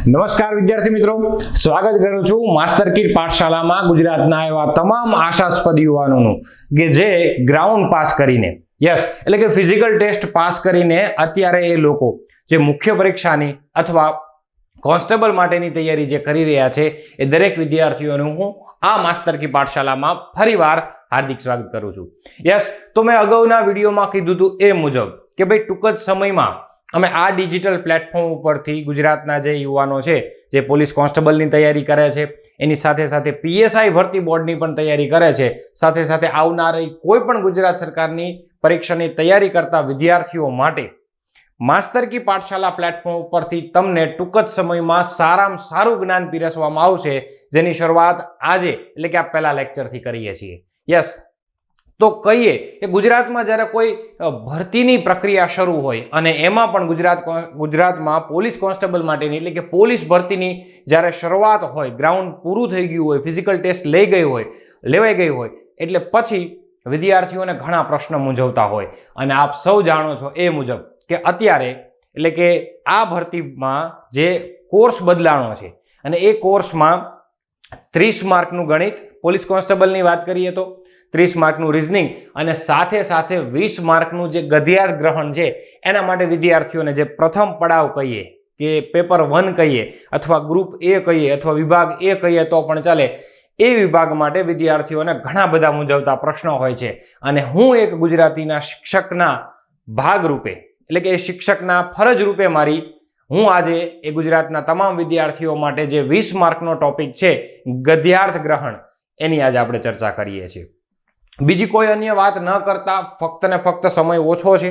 નમસ્કાર વિદ્યાર્થી મિત્રો, સ્વાગત કરું છું માસ્ટર કીટ પાઠશાલામાં ગુજરાતના એવા તમામ આશાસ્પદ યુવાનોનું કે જે ગ્રાઉન્ડ પાસ કરીને એટલે કે ફિઝિકલ ટેસ્ટ પાસ કરીને અત્યારે એ લોકો જે મુખ્ય પરીક્ષાની અથવા કોન્સ્ટેબલ માટેની તૈયારી જે કરી રહ્યા છે એ દરેક વિદ્યાર્થીઓનું હું આ માસ્ટર કી પાઠશાલામાં ફરીવાર હાર્દિક સ્વાગત કરું છું. તો મેં અગાઉના વિડીયોમાં કીધું હતું એ મુજબ કે ભાઈ ટૂંક જ સમયમાં અમે આ ડિજિટલ પ્લેટફોર્મ ઉપરથી ગુજરાતના જે યુવાનો છે જે પોલીસ કોન્સ્ટેબલની તૈયારી કરે છે એની સાથે સાથે પીએસઆઈ ભરતી બોર્ડની પણ તૈયારી કરે છે, સાથે સાથે આવનારી કોઈ પણ ગુજરાત સરકારની પરીક્ષાની તૈયારી કરતા વિદ્યાર્થીઓ માટે માસ્ટર કી પાઠશાલા પ્લેટફોર્મ ઉપરથી તમને ટૂંક જ સમયમાં સારામાં સારું જ્ઞાન પીરસવામાં આવશે, જેની શરૂઆત આજે એટલે કે આ પહેલા લેક્ચરથી કરીએ છીએ. તો કહીએ કે ગુજરાતમાં જ્યારે કોઈ ભરતીની પ્રક્રિયા શરૂ હોય અને એમાં પણ ગુજરાતમાં પોલીસ કોન્સ્ટેબલ માટેની એટલે કે પોલીસ ભરતીની જ્યારે શરૂઆત હોય, ગ્રાઉન્ડ પૂરું થઈ ગયું હોય, ફિઝિકલ ટેસ્ટ લેવાઈ ગઈ હોય એટલે પછી વિદ્યાર્થીઓને ઘણા પ્રશ્નો મૂંઝવતા હોય અને આપ સૌ જાણો છો એ મુજબ કે અત્યારે એટલે કે આ ભરતીમાં જે કોર્સ બદલાણો છે અને એ કોર્સમાં 30 માર્કનું ગણિત પોલીસ કોન્સ્ટેબલની વાત કરીએ તો 30 માર્કનું રિઝનિંગ અને સાથે સાથે 20 માર્કનું જે ગદ્યાર્થ ગ્રહણ છે એના માટે વિદ્યાર્થીઓને જે પ્રથમ પડાવ કહીએ કે પેપર 1 કહીએ અથવા ગ્રુપ એ કહીએ અથવા વિભાગ એ કહીએ તો પણ ચાલે, એ વિભાગ માટે વિદ્યાર્થીઓને ઘણા બધા મૂંઝવતા પ્રશ્નો હોય છે અને હું એક ગુજરાતીના શિક્ષકના ભાગરૂપે એટલે કે શિક્ષકના ફરજ રૂપે હું આજે એ ગુજરાતના તમામ વિદ્યાર્થીઓ માટે જે 20 માર્કનો ટોપિક છે ગદ્યાર્થ ગ્રહણ એની આજે આપણે ચર્ચા કરીએ છીએ. બીજી કોઈ અન્ય વાત ન કરતા ફક્ત ને ફક્ત સમય ઓછો છે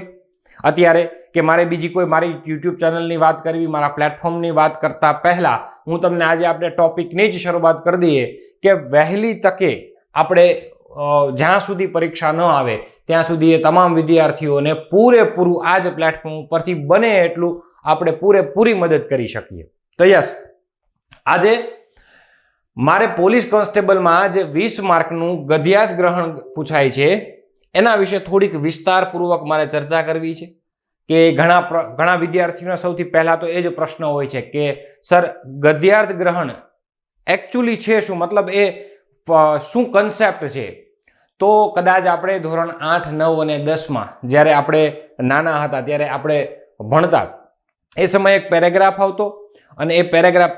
અત્યારે કે મારે બીજી કોઈ મારી યુટ્યુબ ચેનલની વાત કરવી, મારા પ્લેટફોર્મની વાત કરતા પહેલા હું તમને આજે આપણે ટોપિકની જ શરૂઆત કરી દઈએ કે વહેલી તકે આપણે જ્યાં સુધી પરીક્ષા ન આવે ત્યાં સુધી એ તમામ વિદ્યાર્થીઓને પૂરેપૂરું આ જ પ્લેટફોર્મ ઉપરથી બને એટલું આપણે પૂરેપૂરી મદદ કરી શકીએ. તો આજે મારે પોલીસ કોન્સ્ટેબલમાં જે 20 માર્કનું ગદ્યાર્થ ગ્રહણ પૂછાય છે એના વિશે થોડીક વિસ્તારપૂર્વક મારે ચર્ચા કરવી છે કે ઘણા વિદ્યાર્થીઓને સૌથી પહેલા તો એ જ પ્રશ્ન હોય છે કે સર ગદ્યાર્થ ગ્રહણ એકચ્યુઅલી છે શું, મતલબ એ શું કન્સેપ્ટ છે. તો કદાચ આપણે ધોરણ 8, 9 અને 10માં જ્યારે આપણે નાના હતા ત્યારે આપણે ભણતા એ સમયે એક પેરેગ્રાફ આવતો અને એ પેરેગ્રાફ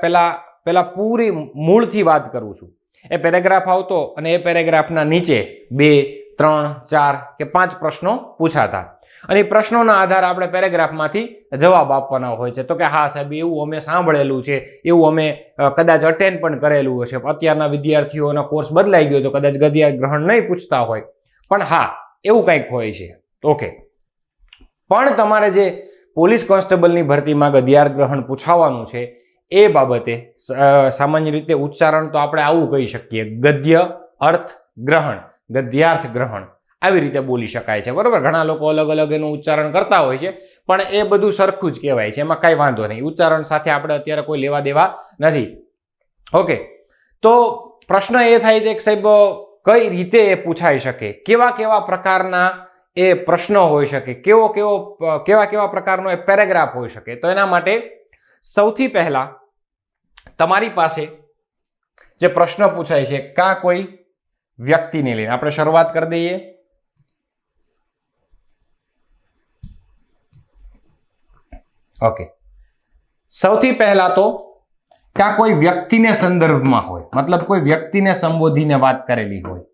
પહેલા પૂરી મૂળથી વાત કરું છું. એ પેરેગ્રાફ આવતો અને એ પેરેગ્રાફના નીચે 2, 3, 4 કે 5 પ્રશ્નો પૂછાતા અને એ પ્રશ્નોના આધારે આપણે પેરેગ્રાફમાંથી જવાબ આપવાના હોય છે. તો કે હા સાહેબ એવું અમે સાંભળેલું છે, એવું અમે કદાચ અટેન્ડ પણ કરેલું હશે. અત્યારના વિદ્યાર્થીઓનો કોર્સ બદલાઈ ગયો તો કદાચ ગદ્યાર્થ ગ્રહણ નહીં પૂછતા હોય, પણ હા એવું કંઈક હોય છે. ઓકે, પણ તમારે જે પોલીસ કોન્સ્ટેબલની ભરતીમાં ગદ્યાર્થ ગ્રહણ પૂછાવાનું છે એ બાબતે સામાન્ય રીતે ઉચ્ચારણ તો આપણે આવું કહી શકીએ, ગદ્ય અર્થ ગ્રહણ, ગદ્યાર્થ ગ્રહણ આવી રીતે બોલી શકાય છે, બરોબર. ઘણા લોકો અલગ અલગ એનું ઉચ્ચારણ કરતા હોય છે પણ એ બધું સરખું જ કહેવાય છે, એમાં કાંઈ વાંધો નહીં. ઉચ્ચારણ સાથે આપણે અત્યારે કોઈ લેવા દેવા નથી. ઓકે, તો પ્રશ્ન એ થાય છે કે સાહેબ કઈ રીતે એ પૂછાઈ શકે, કેવા પ્રકારના એ પ્રશ્નો હોઈ શકે, કેવા પ્રકારનો એ પેરેગ્રાફ હોઈ શકે. તો એના માટે સૌથી પહેલા તમારી પાસે જે પ્રશ્ન પૂછાય છે કાં કોઈ વ્યક્તિને લઈને આપણે શરૂઆત કરી દઈએ. ઓકે, સૌથી પહેલા તો કાં કોઈ વ્યક્તિને સંદર્ભમાં હોય, મતલબ કોઈ વ્યક્તિને સંબોધીને વાત કરેલી હોય,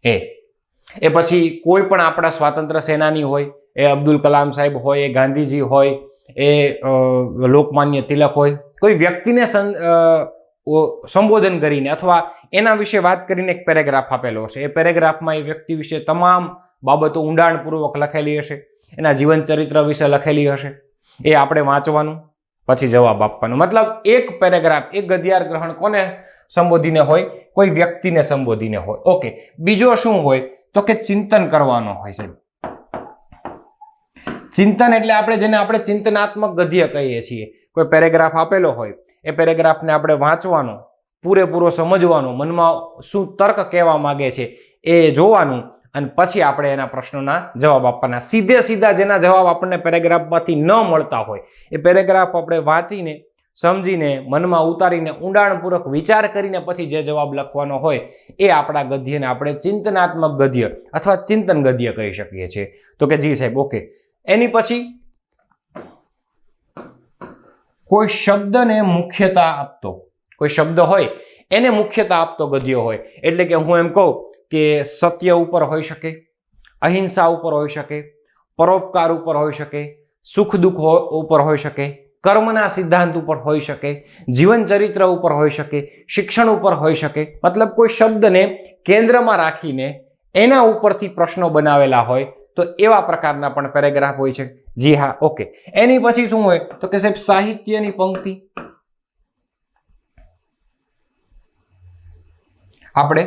એ પછી કોઈ પણ આપણા સ્વાતંત્ર્ય સેનાની હોય, એ અબ્દુલ કલામ સાહેબ હોય, એ ગાંધીજી હોય, એ લોકમાન્ય તિલક હોય, કોઈ વ્યક્તિને સંબોધન કરીને અથવા એના વિશે વાત કરીને એક પેરેગ્રાફ આપેલો હશે. એ પેરેગ્રાફમાં એ વ્યક્તિ વિશે તમામ બાબતો ઊંડાણપૂર્વક લખેલી હશે, એના જીવન ચરિત્ર વિશે લખેલી હશે. એ આપણે વાંચવાનું પછી જવાબ આપવાનો. મતલબ એક પેરેગ્રાફ, એક ગદ્યાર્થ ગ્રહણ કોને સંબોધીને હોય, કોઈ વ્યક્તિને સંબોધીને હોય. ઓકે, બીજો શું હોય તો કે ચિંતન કરવાનો હોય છે. ચિંતન એટલે જેને આપણે ચિંતનાત્મક ગદ્ય કહીએ છીએ. કોઈ પેરેગ્રાફ આપેલો હોય, એ પેરેગ્રાફને આપણે વાંચવાનો, પૂરેપૂરો સમજવાનો, મનમાં શું તર્ક કહેવા માંગે છે એ જોવાનું અને પછી આપણે એના પ્રશ્નોના જવાબ આપવાના. સીધા જેના જવાબ આપણને પેરેગ્રાફમાંથી ન મળતા હોય એ પેરેગ્રાફ આપણે વાંચીને સમજીને મનમાં ઉતારીને ઊંડાણપૂર્વક વિચાર કરીને પછી જે જવાબ લખવાનો હોય એ આપણા ગદ્યને આપણે ચિંતનાત્મક ગદ્ય અથવા ચિંતન ગદ્ય કહી શકીએ છીએ. તો કે જી સાહેબ, ઓકે. એની પછી કોઈ શબ્દને મુખ્યતા આપતો, કોઈ શબ્દ હોય એને મુખ્યતા આપતો ગદ્ય હોય, એટલે કે હું એમ કહું કે સત્ય ઉપર હોઈ શકે, અહિંસા ઉપર હોઈ શકે, પરોપકાર ઉપર હોઈ શકે, સુખ દુઃખ ઉપર હોઈ શકે, કર્મના સિદ્ધાંત ઉપર હોઈ શકે, જીવન ચરિત્ર ઉપર હોઈ શકે, શિક્ષણ ઉપર હોઈ શકે. મતલબ કોઈ શબ્દને કેન્દ્રમાં રાખીને એના ઉપરથી પ્રશ્નો બનાવેલા હોય તો એવા પ્રકારના પણ પેરેગ્રાફ હોય છે. જી હા, ઓકે. એની પછી શું હોય તો કે સાહેબ સાહિત્યની પંક્તિ. આપણે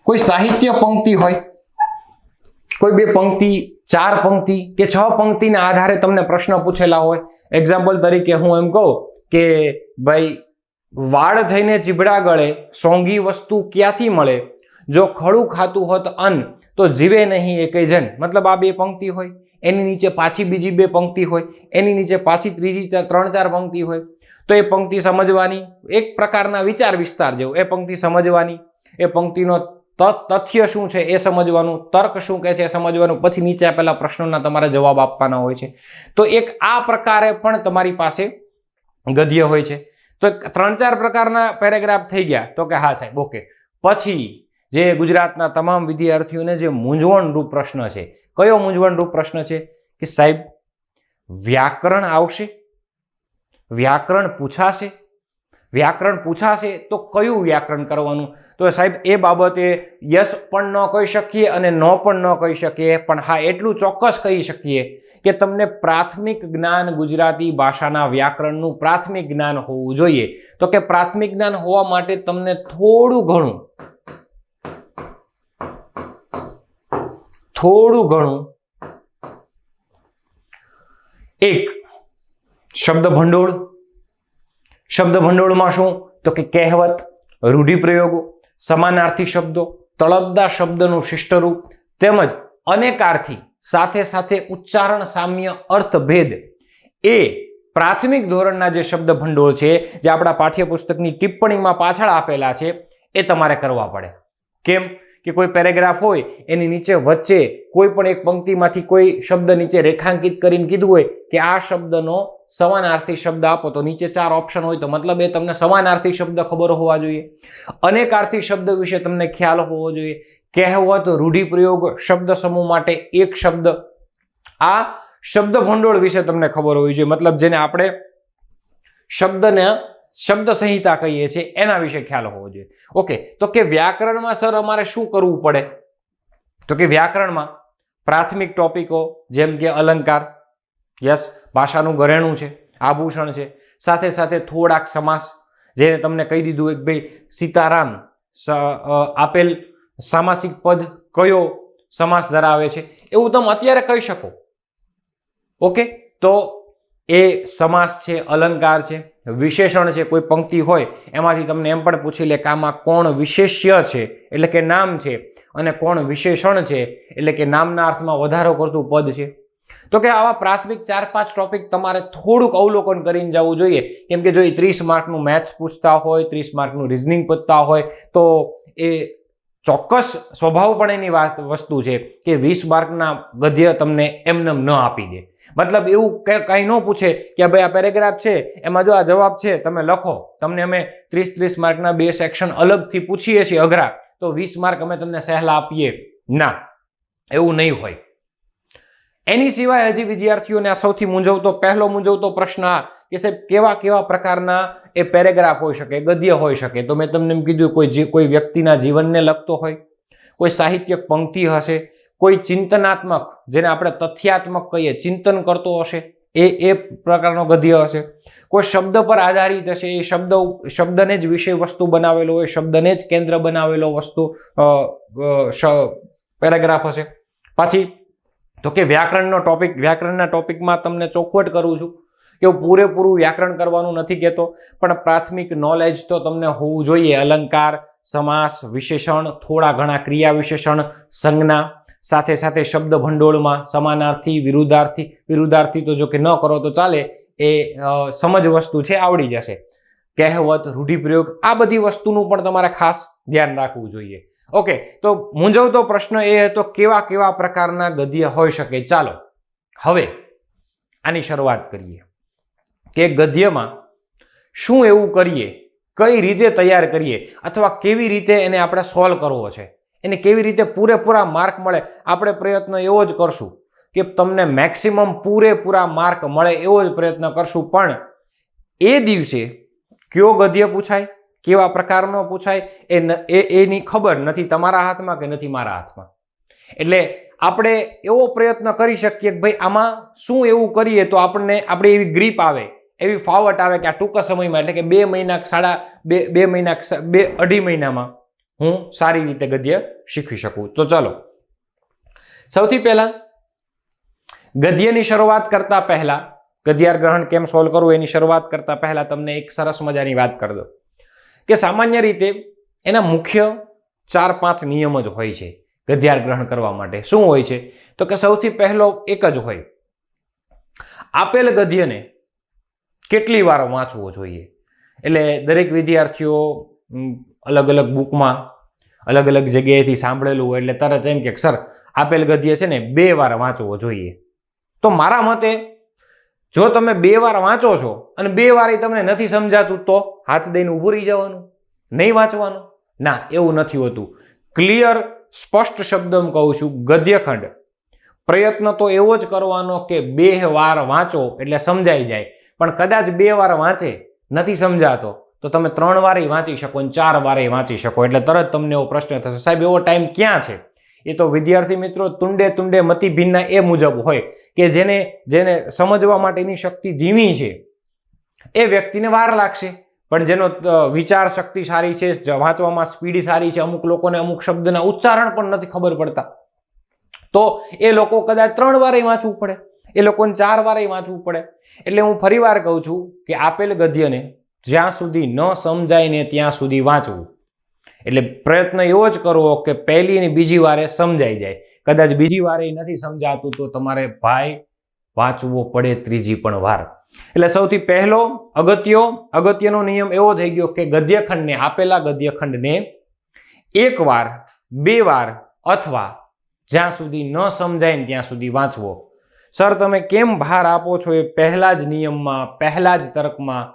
કોઈ સાહિત્ય પંક્તિ હોય, કોઈ બે પંક્તિ, ચાર પંક્તિ કે 6 પંક્તિના આધારે તમને પ્રશ્ન પૂછેલા હોય. એક્ઝામ્પલ તરીકે હું એમ કહું કે ભાઈ વાળ થઈને ચીબડા ગળે, સોંગી વસ્તુ ક્યાંથી મળે, જો ખડું ખાતું હોત અન્ન તો જીવે નહીં એકેય જન. મતલબ આ બે પંક્તિ હોય, એની નીચે પાછી બીજી બે પંક્તિ હોય, એની નીચે પાછી ત્રીજી 3-4 પંક્તિ હોય. તો એ પંક્તિ સમજવાની, એક પ્રકારના વિચાર વિસ્તાર જેવું. એ પંક્તિ સમજવાની, એ પંક્તિનો તથ્ય શું છે એ સમજવાનું, તર્ક શું કહે છે એ સમજવાનું, પછી નીચે આપેલા પ્રશ્નોના તમારે જવાબ આપવાના હોય છે. તો એક આ પ્રકારે પણ તમારી પાસે ગદ્ય હોય છે. તો 3-4 પ્રકારના પેરેગ્રાફ થઈ ગયા. તો કે હા સાહેબ, ઓકે. પછી જે ગુજરાતના તમામ વિદ્યાર્થીઓને જે મૂંઝવણરૂપ પ્રશ્ન છે, કયો મૂંઝવણરૂપ પ્રશ્ન છે કે સાહેબ વ્યાકરણ આવશે, વ્યાકરણ પૂછાશે, વ્યાકરણ પૂછાશે તો કયું વ્યાકરણ કરવાનું. તો સાહેબ એ બાબતે યસ પણ ન કહી શકીએ અને નો પણ ન કહી શકીએ, પણ હા એટલું ચોક્કસ કહી શકીએ કે તમને પ્રાથમિક જ્ઞાન ગુજરાતી ભાષાના વ્યાકરણનું પ્રાથમિક જ્ઞાન હોવું જોઈએ. તો કે પ્રાથમિક જ્ઞાન હોવા માટે તમને થોડું ઘણું એક શબ્દ ભંડોળ. શબ્દ ભંડોળમાં શું તો કે કહેવત, રૂઢિપ્રયોગો, સમાનાર્થી શબ્દો, તળપદા શબ્દનું શિષ્ટરૂપ તેમજ અનેકાર્થી, સાથે સાથે ઉચ્ચારણ સામ્ય, અર્થભેદ. એ પ્રાથમિક ધોરણના જે શબ્દ ભંડોળ છે, જે આપણા પાઠ્યપુસ્તકની ટિપ્પણીમાં પાછળ આપેલા છે, એ તમારે કરવા પડે. કેમ કે કોઈ પેરેગ્રાફ હોય એની નીચે વચ્ચે કોઈ પણ એક પંક્તિમાંથી કોઈ શબ્દ નીચે રેખાંકિત કરીને કીધું હોય કે આ શબ્દનો સમાનાર્થી શબ્દ આપો, તો નીચે 4 ઓપ્શન હોય, તો મતલબ એ તમને સમાનાર્થી શબ્દ ખબર હોવા જોઈએ. અનેકાર્થી શબ્દ વિશે તમને ખ્યાલ હોવો જોઈએ. કહેવત, રૂઢિપ્રયોગ, શબ્દ સમૂહ માટે એક શબ્દ, આ શબ્દ ભંડોળ વિશે તમને ખબર હોવી જોઈએ. મતલબ જેને આપણે શબ્દ સંહિતા કહીએ છીએ એના વિશે ખ્યાલ હોવો જોઈએ. ઓકે. તો કે વ્યાકરણમાં સર અમારે શું કરવું પડે તો કે વ્યાકરણમાં પ્રાથમિક ટોપિકો જેમ કે અલંકાર, યસ, ભાષાનું ઘરેણું છે, આભૂષણ છે, સાથે સાથે થોડાક સમાસ, જેને તમને કહી દીધું કે ભાઈ સીતારામ આપેલ સામાસિક પદ કયો સમાસ ધરાવે છે, એવું તમે અત્યારે કહી શકો. ઓકે. તો એ સમાસ છે, અલંકાર છે, વિશેષણ છે. કોઈ પંક્તિ હોય એમાંથી તમને એમ પણ પૂછી લે કે આમાં કોણ વિશેષ્ય છે એટલે કે નામ છે અને કોણ વિશેષણ છે એટલે કે નામના અર્થમાં વધારો કરતું પદ છે. તો કે આવા પ્રાથમિક 4-5 ટોપિક તમારે થોડુંક અવલોકન કરીને જવું જોઈએ. કેમ કે જો એ 30 માર્કનું મેથ્સ પૂછતા હોય, 30 માર્કનું રિઝનિંગ પૂછતા હોય તો એ ચોક્કસ સ્વભાવપણેની વસ્તુ છે કે 20 માર્કના ગદ્ય તમને એમનેમ ન આપી દે. મતલબ એવું કઈ ન પૂછે કે ભાઈ આ પેરેગ્રાફ છે એમાં જો આ જવાબ છે તમે લખો, તમને અમે 30 માર્કના 2 સેક્શન અલગથી પૂછીએ છીએ અઘરા, તો 20 માર્ક અમે તમને સહેલા આપીએ ના, એવું નહીં હોય. એની સિવાય હજી વિદ્યાર્થીઓને આ સૌથી પહેલો મૂંઝવતો પ્રશ્ન આ કે સાહેબ કેવા પ્રકારના એ પેરેગ્રાફ હોઈ શકે, ગદ્ય હોઈ શકે. તો મેં તમને એમ કીધું કોઈ વ્યક્તિના જીવનને લગતો હોય, કોઈ સાહિત્યક પંક્તિ હશે, કોઈ ચિંતનાત્મક જેને આપણે તથ્યાત્મક કહીએ, ચિંતન કરતો હશે એ પ્રકારનો ગદ્ય હશે, કોઈ શબ્દ પર આધારિત હશે, એ શબ્દને જ વિષય વસ્તુ બનાવેલો હોય, શબ્દને જ કેન્દ્ર બનાવેલો પેરેગ્રાફ હશે. પછી તો કે વ્યાકરણના ટોપિકમાં તમને ચોખવટ કરું છું કે પૂરેપૂરું વ્યાકરણ કરવાનું નથી કહેતો, પણ પ્રાથમિક નોલેજ તો તમને હોવું જોઈએ. અલંકાર, સમાસ, વિશેષણ, થોડા ઘણા ક્રિયા વિશેષણ, સંજ્ઞા, સાથે સાથે શબ્દ ભંડોળમાં સમાનાર્થી, વિરુદ્ધાર્થી તો જો કે ન કરો તો ચાલે, એ સમજ વસ્તુ છે, આવડી જશે. કહેવત, રૂઢિપ્રયોગ, આ બધી વસ્તુનું પણ તમારે ખાસ ધ્યાન રાખવું જોઈએ. ઓકે, તો મૂંઝવતો પ્રશ્ન એ હતો કેવા કેવા પ્રકારના ગદ્ય હોઈ શકે. ચાલો હવે આની શરૂઆત કરીએ કે ગદ્યમાં શું એવું કરીએ, કઈ રીતે તૈયાર કરીએ, અથવા કેવી રીતે એને આપણે સોલ્વ કરવો છે, એને કેવી રીતે પૂરેપૂરા માર્ક મળે. આપણે પ્રયત્ન એવો જ કરશું કે તમને મેક્સિમમ પૂરેપૂરા માર્ક મળે એવો જ પ્રયત્ન કરશું. પણ એ દિવસે કયો ગદ્ય પૂછાય, કેવા પ્રકારનો પૂછાય, એની ખબર નથી તમારા હાથમાં કે નથી મારા હાથમાં. એટલે આપણે એવો પ્રયત્ન કરી શકીએ કે ભાઈ આમાં શું એવું કરીએ તો આપણે એવી ગ્રીપ આવે, એવી ફાવટ આવે કે આ ટૂંકા સમયમાં, એટલે કે 2 મહિના, 2 મહિના, 2.5 મહિનામાં હું સારી રીતે ગદ્ય શીખી શકું. તો ચલો, સૌથી પહેલા ગદ્યની શરૂઆત કરતા પહેલા, ગદ્યાર્થ ગ્રહણ કેમ સોલ્વ કરવું એની શરૂઆત કરતા પહેલા તમને એક સરસ મજાની વાત કરી દો કે સામાન્ય રીતે એના મુખ્ય 4-5 નિયમ જ હોય છે ગદ્યાર્થ ગ્રહણ કરવા માટે. શું હોય છે તો કે સૌથી પહેલો એક જ હોય, આપેલ ગદ્યને કેટલી વાર વાંચવો જોઈએ. એટલે દરેક વિદ્યાર્થીઓ અલગ અલગ બુકમાં અલગ અલગ જગ્યાએથી સાંભળેલું હોય એટલે તરત એમ કે સર આપેલ ગદ્ય છે ને 2 વાર વાંચવો જોઈએ. તો મારા મતે જો તમે 2 વાર વાંચો છો અને 2 વાર તમને નથી સમજાતું તો હાથ દઈને ઊભું રહી જવાનું, નહીં વાંચવાનું? ના, એવું નથી હોતું. ક્લિયર સ્પષ્ટ શબ્દમાં કહું છું, ગદ્યખંડ પ્રયત્ન તો એવો જ કરવાનો કે 2 વાર વાંચો એટલે સમજાઈ જાય. પણ કદાચ 2 વાર વાંચે નથી સમજાતો તો તમે 3 વારે વાંચી શકો અને 4 વારે વાંચી શકો. એટલે તરત તમને એવો પ્રશ્ન થશે, સાહેબ એવો ટાઈમ ક્યાં છે? એ તો વિદ્યાર્થી મિત્રો તુંડે મતિ ભિન્ના એ મુજબ હોય કે જેને સમજવા માટેની શક્તિ ધીમી છે એ વ્યક્તિને વાર લાગશે, પણ જેનો વિચાર શક્તિ સારી છે, વાંચવામાં સ્પીડ સારી છે, અમુક લોકોને અમુક શબ્દના ઉચ્ચારણ પણ નથી ખબર પડતા, તો એ લોકો કદાચ 3 વારે વાંચવું પડે, એ લોકોને 4 વારે વાંચવું પડે. એટલે હું ફરીવાર કહું છું કે આપેલ ગદ્યને જ્યાં સુધી ન સમજાય ને ત્યાં સુધી વાંચવું. એટલે પ્રયત્ન એવો જ કરવો કે પહેલી અને બીજી વારે સમજાઈ જાય. કદાચ બીજી વારે નથી સમજાતું તો તમારે ભાઈ વાંચવો પડે ત્રીજી પણ વાર. એટલે સૌથી પહેલો અગત્યનો નિયમ એવો થઈ ગયો કે ગદ્યખંડને, આપેલા ગદ્યખંડને 1 વાર, 2 વાર અથવા જ્યાં સુધી ન સમજાય ને ત્યાં સુધી વાંચવો. સર તમે કેમ ભાર આપો છો એ પહેલા જ નિયમમાં, પહેલા જ તર્કમાં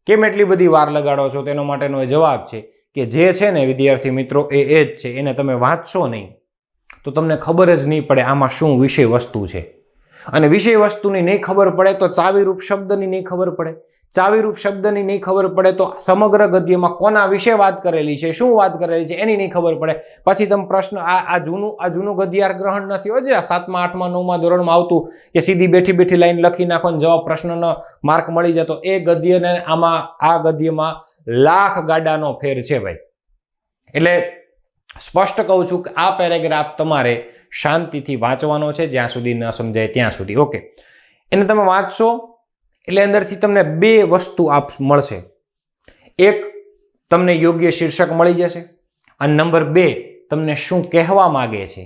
કેમ એટલી બધી વાર લગાડો છો? તેનો માટેનો જવાબ છે કે જે છે ને વિદ્યાર્થી મિત્રો એ જ છે, એને તમે વાંચશો નહીં તો તમને ખબર જ નહીં પડે આમાં શું વિષય વસ્તુ છે. અને વિષય વસ્તુની નહીં ખબર પડે તો ચાવીરૂપ શબ્દની નહીં ખબર પડે, ચાવીરૂપ શબ્દની નહીં ખબર પડે તો સમગ્ર ગદ્યમાં કોના વિશે વાત કરેલી છે, શું વાત કરેલી છે એની નહીં ખબર પડે. પછી તમે પ્રશ્ન આ જૂનું ગદ્યાર્થ ગ્રહણ નથી હો, જે 7મા 8મા 9મા ધોરણમાં આવતું કે સીધી બેઠી લાઈન લખી નાખો ને જવાબ પ્રશ્નનો માર્ક મળી જતો. એ ગદ્યને આ ગદ્યમાં લાખ ગાડાનો ફેર છે ભાઈ. એટલે સ્પષ્ટ કહું છું કે આ પેરેગ્રાફ તમારે શાંતિથી વાંચવાનો છે જ્યાં સુધી ન સમજાય ત્યાં સુધી. ઓકે, એને તમે વાંચશો એટલે અંદરથી તમને 2 વસ્તુ મળશે. એક, તમને યોગ્ય શીર્ષક મળી જશે, અને નંબર 2, તમને શું કહેવા માંગે છે,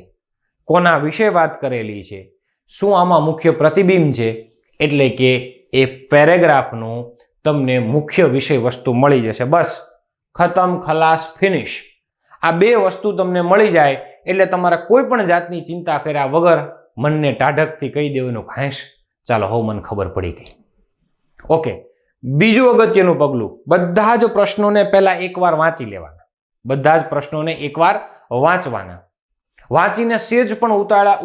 કોના વિશે વાત કરેલી છે, શું આમાં મુખ્ય પ્રતિબિંબ છે. એટલે કે એ પેરેગ્રાફનું તમને મુખ્ય વિષય વસ્તુ મળી જશે. બસ ખતમ, ખલાસ, ફિનિશ. આ 2 વસ્તુ તમને મળી જાય એટલે તમારે કોઈ પણ જાતની ચિંતા કર્યા વગર મનને ટાઢકથી કહી દેવાનું, હાશ ચાલો હો મને ખબર પડી ગઈ. ઓકે, બીજું અગત્યનું પગલું, બધા જ પ્રશ્નોને પહેલા 1 વાર વાંચી લેવાના. બધા જ પ્રશ્નોને 1 વાર વાંચવાના. વાંચીને સેજ પણ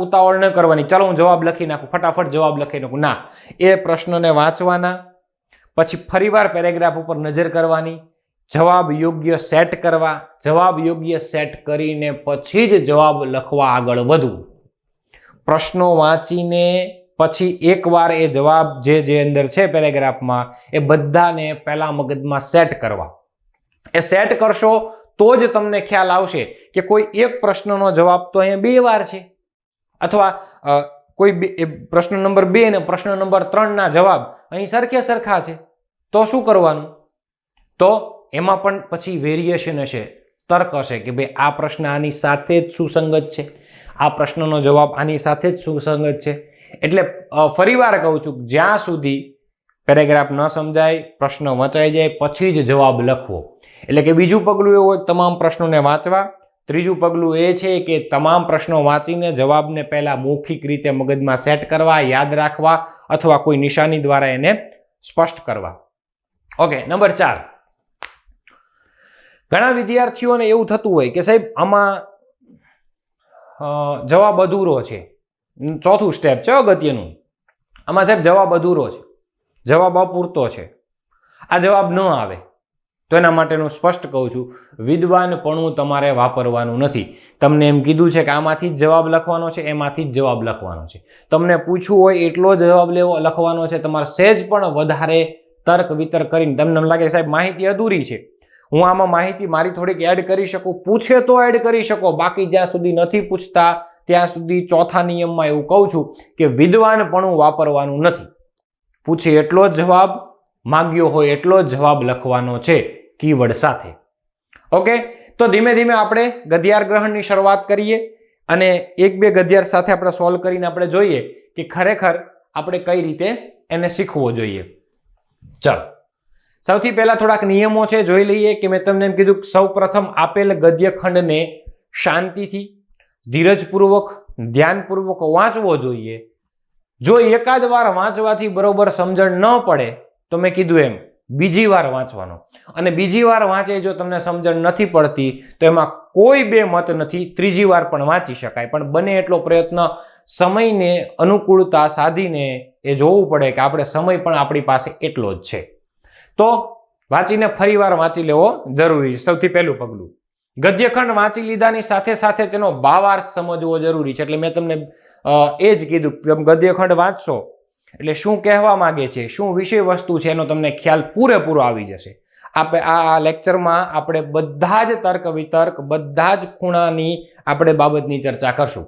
ઉતાવળ ન કરવાની, ચાલો હું જવાબ લખી નાખું, ફટાફટ જવાબ લખી નાખું. ના, એ પ્રશ્નોને વાંચવાના, પછી ફરીવાર પેરેગ્રાફ ઉપર નજર કરવાની, જવાબ યોગ્ય સેટ કરવા, જવાબ યોગ્ય સેટ કરીને પછી જ જવાબ લખવા આગળ વધવું. પ્રશ્નો વાંચીને પછી 1 વાર એ જવાબ જે અંદર છે પેરેગ્રાફમાં એ બધાને પહેલા મગજમાં સેટ કરવા. એ સેટ કરશો તો જ તમને ખ્યાલ આવશે કે કોઈ એક પ્રશ્નનો જવાબ તો અહીંયા 2 વાર છે, અથવા કોઈ પ્રશ્ન નંબર 2 અને પ્રશ્ન નંબર 3 ના જવાબ અહીં સરખા છે. તો શું કરવાનું? તો એમાં પણ પછી વેરિએશન હશે. તર્ક હશે કે ભાઈ આ પ્રશ્ન આની સાથે જ સુસંગત છે, આ પ્રશ્નનો જવાબ આની સાથે જ સુસંગત છે. એટલે ફરીવાર કહું છું, જ્યાં સુધી પેરેગ્રાફ ન સમજાય, પ્રશ્ન વંચાઈ જાય પછી જ જવાબ લખવો. એટલે કે બીજું પગલું એવું હોય તમામ પ્રશ્નોને વાંચવા. ત્રીજું પગલું એ છે કે તમામ પ્રશ્નો વાંચીને જવાબને પહેલા મૌખિક રીતે મગજમાં સેટ કરવા, યાદ રાખવા અથવા કોઈ નિશાની દ્વારા એને સ્પષ્ટ કરવા. Okay, number 4. ઘણા વિદ્યાર્થીઓને એવું થતું હોય કે સાહેબ આમાં જવાબ અધૂરો છે. ચોથું સ્ટેપ છે અગત્યનું. આમાં સાહેબ જવાબ અધૂરો છે, જવાબ અપૂરતો છે, આ જવાબ ન આવે. તો એના માટેનું સ્પષ્ટ કહું છું, વિદ્વાનપણું તમારે વાપરવાનું નથી. તમને એમ કીધું છે કે આમાંથી જ જવાબ લખવાનો છે, એમાંથી જ જવાબ લખવાનો છે. તમને પૂછવું હોય એટલો જ જવાબ લખવાનો છે. તમારે સહેજ પણ વધારે તર્ક વિતર્ક કરીને તમને એમ લાગે સાહેબ માહિતી અધૂરી છે, હું આમાં માહિતી મારી થોડીક એડ કરી શકું, પૂછે તો એડ કરી શકો, બાકી જ્યાં સુધી નથી પૂછતા ત્યાં સુધી ચોથા નિયમમાં એવું કહું છું કે વિદ્વાનપણું વાપરવાનું નથી. પૂછે એટલો જ જવાબ, માગ્યો હોય એટલો જ જવાબ લખવાનો છે કીવર્ડ સાથે. ઓકે, તો ધીમે ધીમે આપણે ગદ્યાર ગ્રહણની શરૂઆત કરીએ અને એક બે ગદ્યાર સાથે આપણે સોલ્વ કરીને આપણે જોઈએ કે ખરેખર આપણે કઈ રીતે એને શીખવો જોઈએ. ચાલો, સૌથી પહેલા થોડાક નિયમો છે, જોઈ લઈએ. કે મેં તમને એમ કીધું સૌ પ્રથમ આપેલ ગદ્યખંડને શાંતિથી, ધીરજપૂર્વક, ધ્યાનપૂર્વક વાંચવો જોઈએ. જો એકાદ વાર વાંચવાથી બરોબર સમજણ ન પડે તો મેં કીધું એમ બીજી વાર વાંચવાનો. અને બીજી વાર વાંચે જો તમને સમજણ નથી પડતી તો એમાં કોઈ બે મત નથી, ત્રીજી વાર પણ વાંચી શકાય. પણ બને એટલો પ્રયત્ન સમયને અનુકૂળતા સાધીને એ જોવું પડે કે આપણે સમય પણ આપણી પાસે એટલો જ છે. તો વાંચીને ફરીવાર વાંચી લેવો જરૂરી છે. સૌથી પહેલું પગલું, ગદ્યખંડ વાંચી લીધાની સાથે સાથે તેનો ભાવાર્થ સમજવો જરૂરી છે. એટલે મેં તમને એ જ કીધું કે ગદ્યખંડ વાંચશો એટલે શું કહેવા માંગે છે, શું વિષય વસ્તુ છે, એનો તમને ખ્યાલ પૂરેપૂરો આવી જશે. આપણે આ લેક્ચરમાં આપણે બધા જ તર્ક વિતર્ક, બધા જ ખૂણાની આપણે બાબતની ચર્ચા કરશું.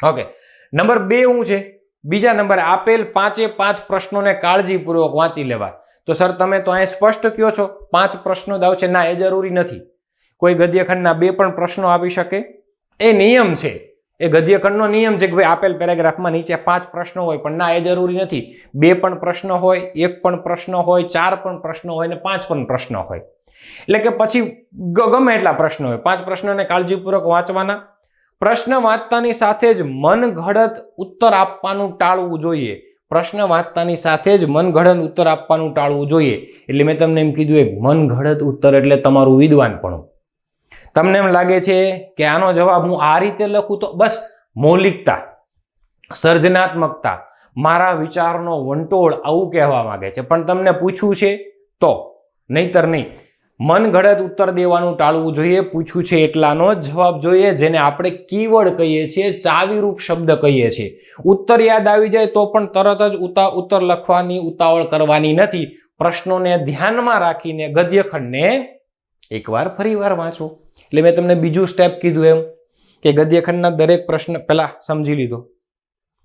ઓકે, નંબર 2 શું છે? બીજા નંબરે આપેલ 5 પ્રશ્નોને કાળજીપૂર્વક વાંચી લેવા. તો સર તમે તો અહીં સ્પષ્ટ કહો છો 5 પ્રશ્નો દાવ છે. ના, એ જરૂરી નથી. કોઈ ગદ્યખંડના 2 પણ પ્રશ્નો આવી શકે, એ નિયમ છે, એ ગદ્યખંડનો નિયમ છે કે ભાઈ આપેલ પેરેગ્રાફમાં નીચે 5 પ્રશ્નો હોય. પણ ના, એ જરૂરી નથી. 2 પણ પ્રશ્ન હોય, 1 પણ પ્રશ્ન હોય, 4 પણ પ્રશ્ન હોય ને 5 પણ પ્રશ્ન હોય. એટલે કે પછી ગમે એટલા પ્રશ્નો હોય, 5 પ્રશ્નોને કાળજીપૂર્વક વાંચવાના. પ્રશ્ન વાંચતાની સાથે જ મનગઢત ઉત્તર આપવાનું ટાળવું જોઈએ. પ્રશ્ન વાંચતાની સાથે જ મનગઢત ઉત્તર આપવાનું ટાળવું જોઈએ. એટલે મેં તમને એમ કીધું એક મનગઢત ઉત્તર એટલે તમારું વિદ્વાનપણું. તમને એમ લાગે છે કે આનો જવાબ હું આ રીતે લખું તો બસ મૌલિકતા, સર્જનાત્મકતા, મારા વિચારનો વંટોળ આવું કહેવા માંગે છે. પણ તમને પૂછ્યું છે તો, નહીતર નહીં. મનગઢત ઉત્તર દેવાનું ટાળવું જોઈએ. પૂછ્યું છે એટલાનો જ જવાબ જોઈએ, જેને આપણે કીવર્ડ કહીએ છીએ, ચાવીરૂપ શબ્દ કહીએ છીએ. ઉત્તર યાદ આવી જાય તો પણ તરત જ ઉત્તર લખવાની ઉતાવળ કરવાની નથી. પ્રશ્નોને ધ્યાનમાં રાખીને ગદ્યખંડને એકવાર ફરીવાર વાંચો. એટલે મેં તમને બીજું સ્ટેપ કીધું એમ કે ગદ્યખંડના દરેક પ્રશ્ન પહેલા સમજી લીધો,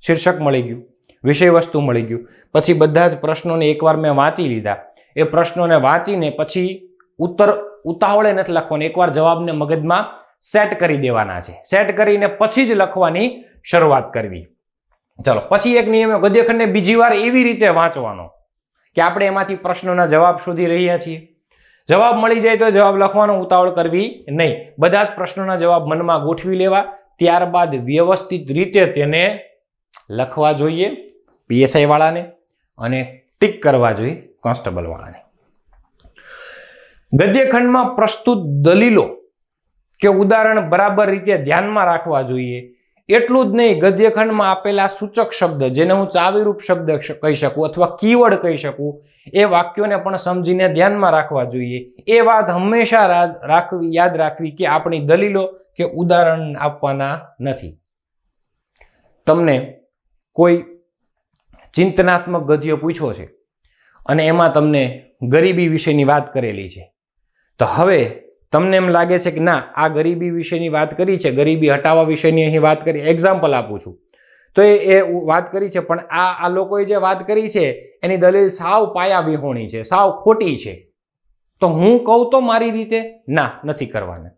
શીર્ષક મળી ગયું, વિષય વસ્તુ મળી ગયું, પછી બધા જ પ્રશ્નોને એકવાર મેં વાંચી લીધા. એ પ્રશ્નોને વાંચીને પછી ઉત્તર ઉતાવળે નથી લખવાનો, એકવાર જવાબને મગજમાં સેટ કરી દેવાના છે. સેટ કરીને પછી જ લખવાની શરૂઆત કરવી. ચલો, પછી એક નિયમ, ગદ્યખંડને બીજી વાર એવી રીતે વાંચવાનો કે આપણે એમાંથી પ્રશ્નોના જવાબ શોધી રહ્યા છીએ. જવાબ મળી જાય તો જવાબ લખવાનો, ઉતાવળ કરવી નહીં. બધા જ પ્રશ્નોના જવાબ મનમાં ગોઠવી લેવા, ત્યારબાદ વ્યવસ્થિત રીતે તેને લખવા જોઈએ પીએસઆઈ વાળાને અને ટીક કરવા જોઈએ કોન્સ્ટેબલ વાળાને. ગદ્યખંડમાં પ્રસ્તુત દલીલો કે ઉદાહરણ બરાબર રીતે ધ્યાનમાં રાખવા જોઈએ. એટલું જ નહીં, ગદ્યખંડમાં આપેલા સૂચક શબ્દ, જેને હું ચાવીરૂપ શબ્દ કહી શકું અથવા કીવર્ડ કહી શકું, એ વાક્યોને પણ સમજીને ધ્યાનમાં રાખવા જોઈએ. એ વાત હંમેશા યાદ રાખવી કે આપણી દલીલો કે ઉદાહરણ આપવાના નથી. તમને કોઈ ચિંતનાત્મક ગદ્ય પૂછ્યો છે અને એમાં તમને ગરીબી વિશેની વાત કરેલી છે, તો હવે તમને એમ લાગે છે કે ના, આ ગરીબી વિશેની વાત કરી છે, ગરીબી હટાવવા વિશેની અહીં વાત કરી, એક્ઝામ્પલ આપું છું, તો એ વાત કરી છે, પણ આ લોકોએ જે વાત કરી છે એની દલીલ સાવ પાયા વિહોણી છે, સાવ ખોટી છે. તો હું કહું તો મારી રીતે ના નથી કરવાના.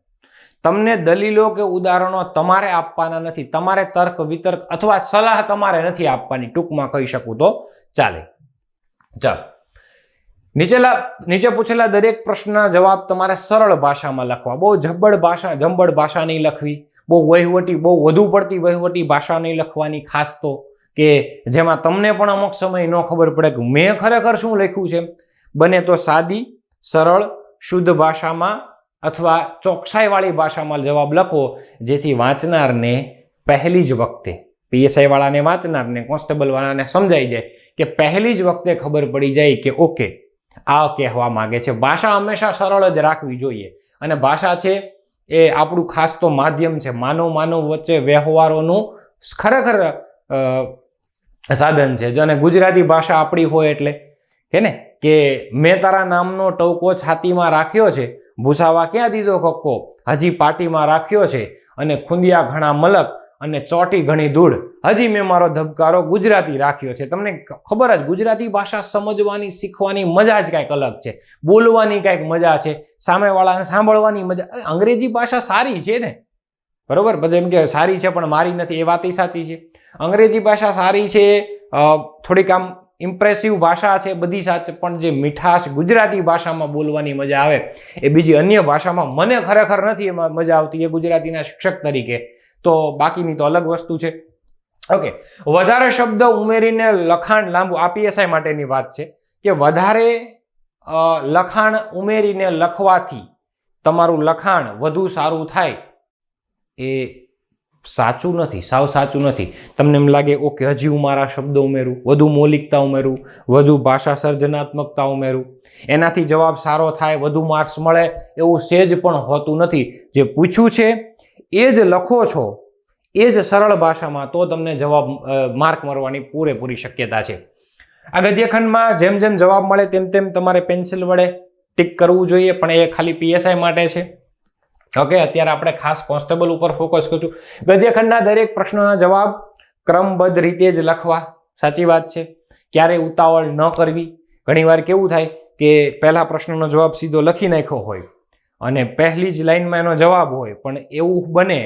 તમને દલીલો કે ઉદાહરણો તમારે આપવાના નથી, તમારે તર્ક વિતર્ક અથવા સલાહ તમારે નથી આપવાની, ટૂંકમાં કહી શકું તો ચાલે. ચાલો, નીચે પૂછેલા દરેક પ્રશ્નના જવાબ તમારે સરળ ભાષામાં લખવા. બહુ જંબળ ભાષા નહીં લખવી, બહુ વધુ પડતી વહીવટી ભાષા નહીં લખવાની, ખાસ તો કે જેમાં તમને પણ અમુક સમય ન ખબર પડે કે મેં ખરેખર શું લખ્યું છે. બને તો સાદી, સરળ, શુદ્ધ ભાષામાં અથવા ચોકસાઈવાળી ભાષામાં જવાબ લખો, જેથી વાંચનારને પહેલી જ વખતે, પીએસઆઈ વાળાને વાંચનારને, કોન્સ્ટેબલ વાળાને સમજાઈ જાય કે પહેલી જ વખતે ખબર પડી જાય કે ઓકે આ કહેવા માંગે છે. ભાષા હંમેશા સરળ જ રાખવી જોઈએ, અને ભાષા છે એ આપણું ખાસ તો માધ્યમ છે. માનવ વચ્ચે વ્યવહારોનું ખરેખર સાધન છે. અને ગુજરાતી ભાષા આપણી હોય એટલે કે ને કે મેં તારા નામનો ટવકો છાતીમાં રાખ્યો છે, ભૂસાવા ક્યાં દીધો કક્કો, હજી પાટીમાં રાખ્યો છે, અને ખુંદિયા ઘણા મલક અને ચોટી ઘણી ધૂળ, હજી મેં મારો ધબકારો ગુજરાતી રાખ્યો છે. તમને ખબર જ, ગુજરાતી ભાષા સમજવાની, શીખવાની મજા જ કાંઈક અલગ છે, બોલવાની કાંઈક મજા છે, સામેવાળાને સાંભળવાની મજા. અંગ્રેજી ભાષા સારી છે ને, બરોબર, પછી એમ કે સારી છે પણ મારી નથી, એ વાત સાચી છે. અંગ્રેજી ભાષા સારી છે, થોડીક આમ ઇમ્પ્રેસિવ ભાષા છે, બધી સાચી, પણ જે મીઠાશ ગુજરાતી ભાષામાં બોલવાની મજા આવે એ બીજી અન્ય ભાષામાં મને ખરેખર નથી એમાં મજા આવતી, એ ગુજરાતીના શિક્ષક તરીકે. તો બાકીની તો અલગ વસ્તુ છે. ઓકે, વધારે શબ્દ ઉમેરીને લખાણ લાંબુ, આ પીએસઆઈ માટેની વાત છે કે વધારે લખાણ ઉમેરીને લખવાથી તમારું લખાણ વધુ સારું થાય, એ સાચું નથી, સાવ સાચું નથી. તમને એમ લાગે ઓકે હજી હું મારા શબ્દ ઉમેરું, વધુ મૌલિકતા ઉમેરું, વધુ ભાષા સર્જનાત્મકતા ઉમેરું, એનાથી જવાબ સારો થાય, વધુ માર્ક્સ મળે, એવું સહેજ પણ હોતું નથી. જે પૂછ્યું છે એ જ લખો છો, એ જ સરળ ભાષામાં, તો તમને જવાબ માર્ક મળવાની પૂરેપૂરી શક્યતા છે. આ ગદ્યખંડમાં જેમ જેમ જવાબ મળે તેમ તેમ તમારે પેન્સિલ વડે ટીક કરવું જોઈએ, પણ એ ખાલી પીએસઆઈ માટે છે. ઓકે, અત્યારે આપણે ખાસ કોન્સ્ટેબલ ઉપર ફોકસ કરશું. ગદ્યખંડના દરેક પ્રશ્નોના જવાબ ક્રમબદ્ધ રીતે જ લખવા. સાચી વાત છે, ક્યારેય ઉતાવળ ન કરવી. ઘણીવાર કેવું થાય કે પહેલા પ્રશ્નનો જવાબ સીધો લખી નાખ્યો હોય અને પહેલી જ લાઈનમાં એનો જવાબ હોય, પણ એવું બને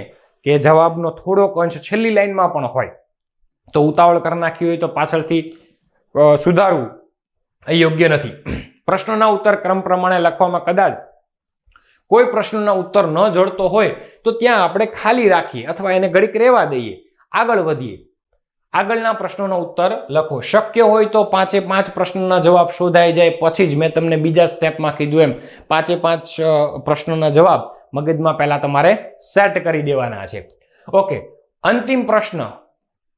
કે જવાબનો થોડોક અંશ છેલ્લી લાઈનમાં પણ હોય, તો ઉતાવળ કરી નાખી હોય તો પાછળથી સુધારવું એ યોગ્ય નથી. પ્રશ્નોના ઉત્તર ક્રમ પ્રમાણે લખવામાં કદાચ કોઈ પ્રશ્નના ઉત્તર ન જડતો હોય તો ત્યાં આપણે ખાલી રાખીએ અથવા એને ઘડીક રહેવા દઈએ, આગળ વધીએ. આગળના પ્રશ્નોનો ઉત્તર લખો. શક્ય હોય તો 5 પ્રશ્નોના જવાબ શોધાઈ જાય પછી જ મેં તમને બીજા સ્ટેપમાં કીધું એમ 5 પ્રશ્નોના જવાબ મગજમાં પહેલા તમારે સેટ કરી દેવાના છે. ઓકે, અંતિમ પ્રશ્ન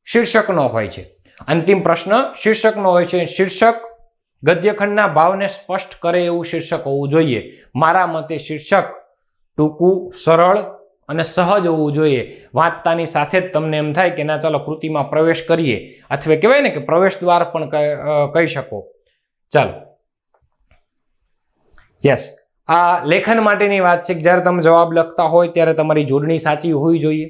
શીર્ષકનો હોય છે. અંતિમ પ્રશ્ન શીર્ષકનો હોય છે. શીર્ષક ગદ્યખંડના ભાવને સ્પષ્ટ કરે એવું શીર્ષક હોવું જોઈએ. મારા મતે શીર્ષક ટૂંકું, સરળ અને સહજ હોવું જોઈએ. વાંચતાની સાથે જ તમને એમ થાય કે ના ચાલો કૃતિમાં પ્રવેશ કરીએ, અથવા કહેવાય ને કે પ્રવેશ દ્વાર પણ કહી શકો. ચાલો, યસ, આ લેખન માટેની વાત છે કે જ્યારે તમે જવાબ લખતા હોય ત્યારે તમારી જોડણી સાચી હોવી જોઈએ,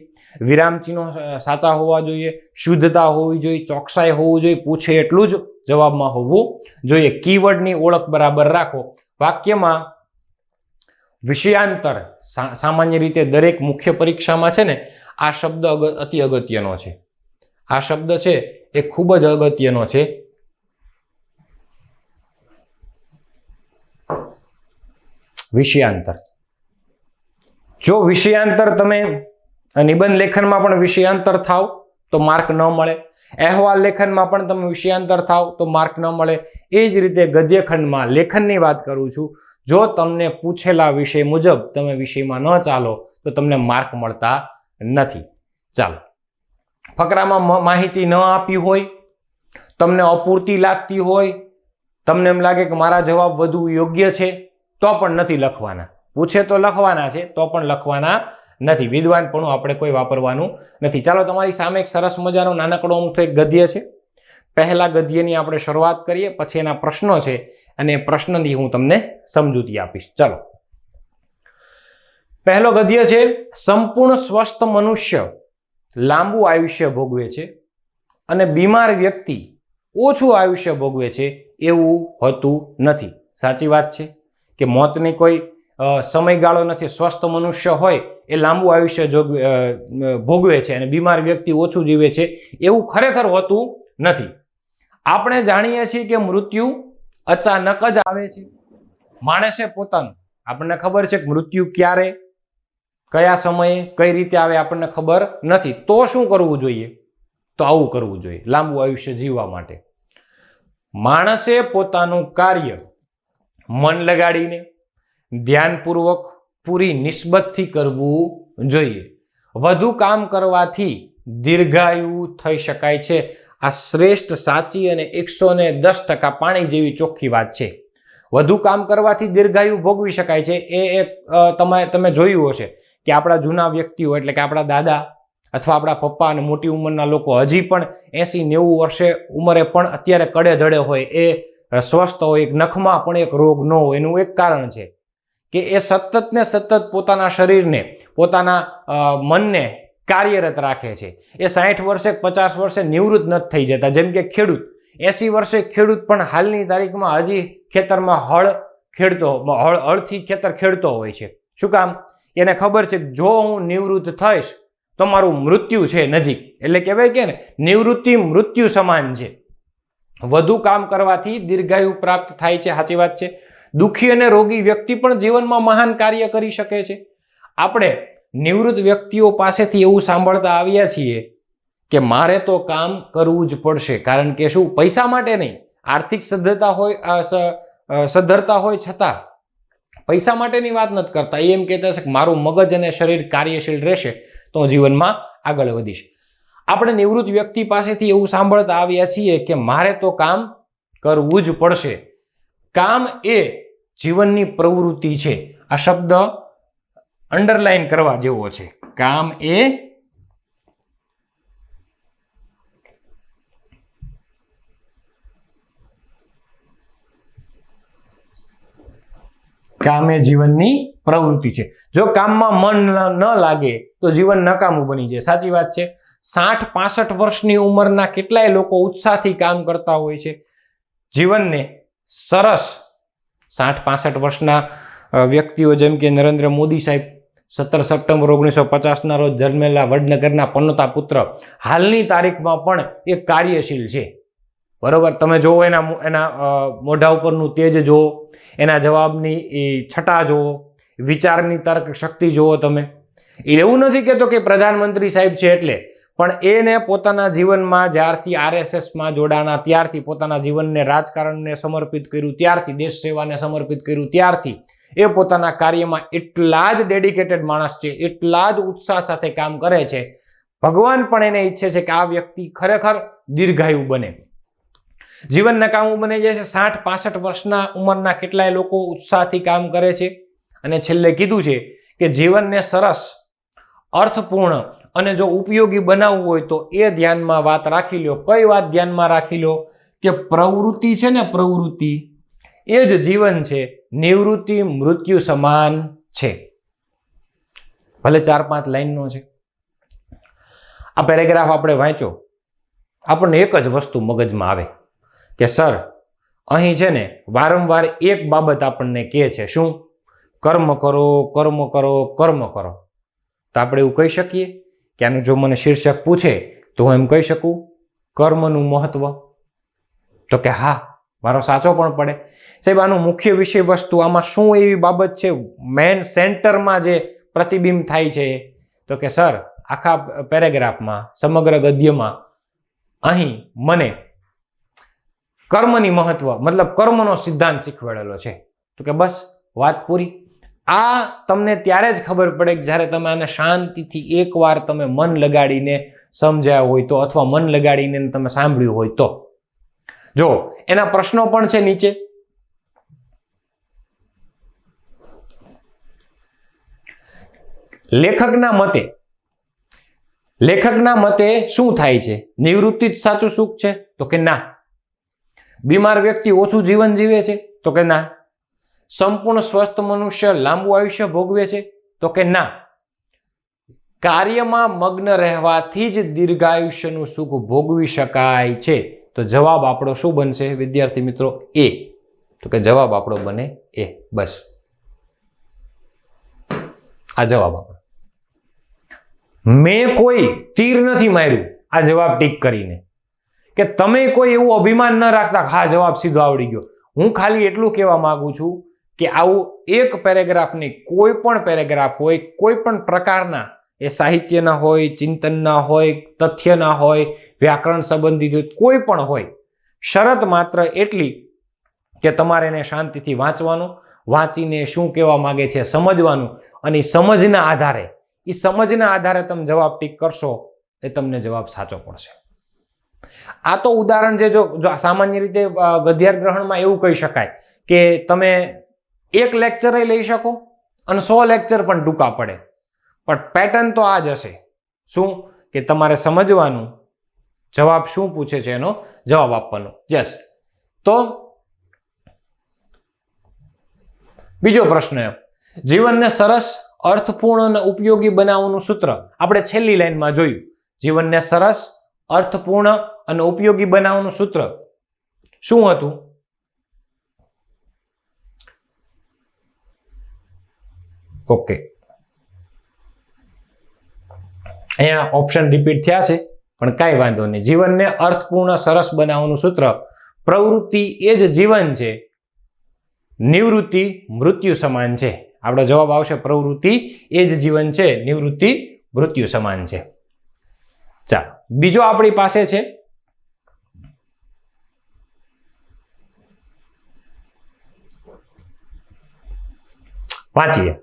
વિરામચિહ્નો સાચા હોવા જોઈએ, શુદ્ધતા હોવી જોઈએ, ચોકસાઈ હોવું જોઈએ, પૂછે એટલું જ જવાબમાં હોવું જોઈએ. કીવર્ડની ઓળખ બરાબર રાખો. વાક્યમાં વિષયાંતર સામાન્ય રીતે દરેક મુખ્ય પરીક્ષામાં છે ને આ શબ્દ અતિ અગત્યનો છે. આ શબ્દ છે એ ખૂબ જ અગત્યનો છે. વિષયાંતર. જો વિષયાંતર તમે નિબંધ લેખનમાં પણ વિષયાંતર થાવ તો માર્ક ન મળે, અહેવાલ લેખનમાં પણ તમે વિષયાંતર થાવ તો માર્ક ન મળે. એ જ રીતે ગદ્યખંડમાં લેખનની વાત કરું છું, જો તમને પૂછેલા વિષય મુજબ તમે વિષયમાં ન ચાલો તો તમને માર્ક મળતા નથી. ચાલો, ફકરામાં માહિતી ન આપી હોય, તમને અપૂરતી લાગતી હોય, તમને એમ લાગે કે મારા જવાબ વધુ યોગ્ય છે, તો પણ નથી લખવાના. પૂછે તો લખવાના છે, તો પણ લખવાના નથી. વિદ્વાનપણું આપણે કોઈ વાપરવાનું નથી. ચાલો, તમારી સામે એક સરસ મજાનો નાનકડો અમથો એક ગદ્ય છે. પહેલા ગદ્યની આપણે શરૂઆત કરીએ, પછી એના પ્રશ્નો છે અને પ્રશ્નથી હું તમને સમજૂતી આપીશ. ચાલો, પહેલો ગદ્ય છે. સંપૂર્ણ સ્વસ્થ મનુષ્ય લાંબુ આયુષ્ય ભોગવે છે અને બીમાર વ્યક્તિ ઓછું આયુષ્ય ભોગવે છે એવું હોતું નથી. સાચી વાત છે કે મોતની કોઈ સમયગાળો નથી. સ્વસ્થ મનુષ્ય હોય એ લાંબુ આયુષ્ય ભોગવે છે અને બીમાર વ્યક્તિ ઓછું જીવે છે, એવું ખરેખર હોતું નથી. આપણે જાણીએ છીએ કે મૃત્યુ અચાનક જ આવે છે. માણસે પોતાનું, આપણને ખબર છે કે મૃત્યુ ક્યારે, કયા સમયે, કઈ રીતે આવે આપણને ખબર નથી. તો શું કરવું જોઈએ? તો આવું કરવું જોઈએ લાંબુ આયુષ્ય જીવવા માટે. માણસે પોતાનું કાર્ય મન લગાડીને, ધ્યાનપૂર્વક, પૂરી નિસ્બતથી કરવું જોઈએ. વધુ કામ કરવાથી દીર્ઘાયુ થઈ શકાય છે. આ શ્રેષ્ઠ, સાચી અને 110% પાણી જેવી ચોખ્ખી વાત છે. વધુ કામ કરવાથી દીર્ઘાયુ ભોગવી શકાય છે. એ એક તમે જોયું હશે કે આપણા જૂના વ્યક્તિઓ, એટલે કે આપણા દાદા અથવા આપણા પપ્પા અને મોટી ઉંમરના લોકો હજી પણ 80-90 વર્ષે ઉંમરે પણ અત્યારે કડે ધડે હોય, એ સ્વસ્થ હોય, એક નખમાં પણ એક રોગ ન હોય. એનું એક કારણ છે કે એ સતત ને સતત પોતાના શરીરને, પોતાના મનને કાર્યરત રાખે છે. એ 60 વર્ષે 50 વર્ષે નિવૃત્ત નથી થઈ જતા. જેમ કે ખેડૂત 80 વર્ષે ખેડૂત પણ હાલની તારીખમાં હજી ખેતરમાં હળથી ખેતર ખેડતો હોય છે. શું કામ? એને ખબર છે કે જો હું નિવૃત્ત થઈશ તો મારું મૃત્યુ છે નજીક. એટલે કહેવાય કે ને, નિવૃત્તિ મૃત્યુ સમાન છે. વધુ કામ કરવાથી દીર્ઘાયુ પ્રાપ્ત થાય છે, સાચી વાત છે. દુઃખી અને રોગી વ્યક્તિ પણ જીવનમાં મહાન કાર્ય કરી શકે છે. આપણે નિવૃત્ત વ્યક્તિઓ પાસેથી એવું સાંભળતા આવ્યા છીએ કે મારે તો કામ કરવું જ પડશે. કારણ કે શું? પૈસા માટે નહીં, આર્થિક સદ્ધરતા હોય છતાં પૈસા માટેની વાત નથી કરતા. એમ કહેતા છે કે મારું મગજ અને શરીર કાર્યશીલ રહેશે તો જીવનમાં આગળ વધીશ. આપણે નિવૃત્ત વ્યક્તિ પાસેથી એવું સાંભળતા આવ્યા છીએ કે મારે તો કામ કરવું જ પડશે. કામ એ જીવનની પ્રવૃત્તિ છે. આ શબ્દ અંડરલાઈન કરવા જેવો છે. કામ એ જીવનની પ્રવૃત્તિ છે. જો કામમાં મન ન લાગે તો જીવન નકામું બની જાય. સાચી વાત છે. 60-65 વર્ષની ઉંમરના કેટલાય લોકો ઉત્સાહથી કામ કરતા હોય છે. જીવનને સરસ 60-65 વર્ષના વ્યક્તિઓ, જેમ કે નરેન્દ્ર મોદી સાહેબ, 17 સપ્ટેમ્બર 1950 રોજ જન્મેલા વડનગરના પનોતા પુત્ર, હાલની તારીખમાં પણ એક કાર્યશીલ છે. બરોબર? તમે જોવો એના મોઢા ઉપરનું તેજ જોવો, એના જવાબની એ છટા જોવો, વિચારની તર્ક શક્તિ જોવો તમે. એવું નથી કહેતો કે પ્રધાનમંત્રી સાહેબ છે એટલે, પણ એને પોતાના જીવનમાં જ્યારથી RSSમાં જોડાણા ત્યારથી, પોતાના જીવનને રાજકારણને સમર્પિત કર્યું ત્યારથી, દેશ સેવાને સમર્પિત કર્યું ત્યારથી એ પોતાના કાર્યમાં એટલા જ ડેડિકેટેડ માણસ છે, એટલા જ ઉત્સાહ સાથે કામ કરે છે. ભગવાન પણ એને ઈચ્છે છે કે આ વ્યક્તિ ખરેખર દીર્ઘાયુ બને. જીવન નકામું બની જાય છે. 60-65 વર્ષના ઉંમરના કેટલાય લોકો ઉત્સાહથી કામ કરે છે. અને છેલ્લે કીધું છે કે જીવનને સરસ, અર્થપૂર્ણ અને જો ઉપયોગી બનાવવું હોય તો એ ધ્યાનમાં વાત રાખી લો. કઈ વાત ધ્યાનમાં રાખી લો? કે પ્રવૃત્તિ છે ને, પ્રવૃત્તિ એ જ જીવન છે. નિવૃત્તિ મૃત્યુ સમાન છે. ભલે 4-5 લાઈનનો છે. આ પેરેગ્રાફ આપણે વાંચો, આપણને એક જ વસ્તુ મગજમાં આવે કે સર, અહીં છે ને વારંવાર એક બાબત આપણને કહે છે. શું? કર્મ કરો, કર્મ કરો, કર્મ કરો. તો આપણે એવું કહી શકીએ કે આનું જો મને શીર્ષક પૂછે તો હું એમ કહી શકું કર્મનું મહત્વ? તો કે હા, મારો સાચો પણ પડે. સાહેબ, આનું મુખ્ય વિષય વસ્તુ, આમાં શું એવી બાબત છે મેન સેન્ટરમાં જે પ્રતિબિંબ થાય છે? તો કે સર, આખા પેરેગ્રાફમાં, સમગ્ર ગદ્યમાં અહીં મને કર્મની મહત્વ, મતલબ કર્મનો સિદ્ધાંત શીખવાડેલો છે. તો કે બસ, વાત પૂરી. આ તમને ત્યારે જ ખબર પડે કે જ્યારે તમે આને શાંતિથી એકવાર તમે મન લગાડીને સમજ્યા હોય તો, અથવા મન લગાડીને તમે સાંભળ્યું હોય તો. જો એના પ્રશ્નો પણ છે નીચે. લેખકના મતે શું થાય છે? નિવૃત્તિ જ સાચું સુખ છે? તો કે ના. બીમાર વ્યક્તિ ઓછું જીવન જીવે છે? તો કે ના. સંપૂર્ણ સ્વસ્થ મનુષ્ય લાંબુ આયુષ્ય ભોગવે છે? તો કે ના. કાર્યમાં મગ્ન રહેવાથી જ દીર્ઘાયુષ્યનું સુખ ભોગવી શકાય છે. તો જવાબ આપણો શું બનશે વિદ્યાર્થી મિત્રો? એ. તો કે જવાબ આપણો બને એ. બસ, આ જવાબ આપણો. મેં કોઈ તીર નથી માર્યું આ જવાબ ટીક કરીને, કે તમે કોઈ એવું અભિમાન ન રાખતા હા જવાબ સીધો આવડી ગયો. હું ખાલી એટલું કહેવા માંગુ છું કે આવું એક પેરેગ્રાફની કોઈ પણ પેરેગ્રાફ હોય, કોઈ પણ પ્રકારના, એ સાહિત્યના હોય, ચિંતનના હોય, તથ્યના હોય, વ્યાકરણ સંબંધિત હોય, કોઈ પણ હોય, શરત માત્ર એટલી કે તમારે એને શાંતિથી વાંચવાનું, વાંચીને શું કહેવા માંગે છે સમજવાનું, અને સમજના આધારે તમે જવાબ ટીક કરશો એ તમને જવાબ સાચો પડશે. આ તો ઉદાહરણ છે. જો સામાન્ય રીતે ગદ્યાર ગ્રહણમાં એવું કહી શકાય કે તમે એક લેક્ચર લઈ શકો અને 100 લેક્ચર પણ ટૂંકા પડે, પણ પેટર્ન તો આ જ હશે. શું કે તમારે સમજવાનું, જવાબ શું પૂછે છે એનો જવાબ આપવાનો. યસ. તો બીજો પ્રશ્ન, જીવનને સરસ, અર્થપૂર્ણ અને ઉપયોગી બનાવવાનું સૂત્ર આપણે છેલ્લી લાઈનમાં જોયું. જીવનને સરસ, અર્થપૂર્ણ અને ઉપયોગી બનાવવાનું સૂત્ર શું હતું? ઓકે, અહીંયા ઓપ્શન રિપીટ થયા છે પણ કાંઈ વાંધો નહીં. જીવનને અર્થપૂર્ણ, સરસ બનાવવાનું સૂત્ર, પ્રવૃત્તિ એ જ જીવન છે, નિવૃત્તિ મૃત્યુ સમાન છે. આપણો જવાબ આવશે પ્રવૃત્તિ એ જ જીવન છે, નિવૃત્તિ મૃત્યુ સમાન છે. ચાલો, બીજો આપણી પાસે છે વાંચીએ.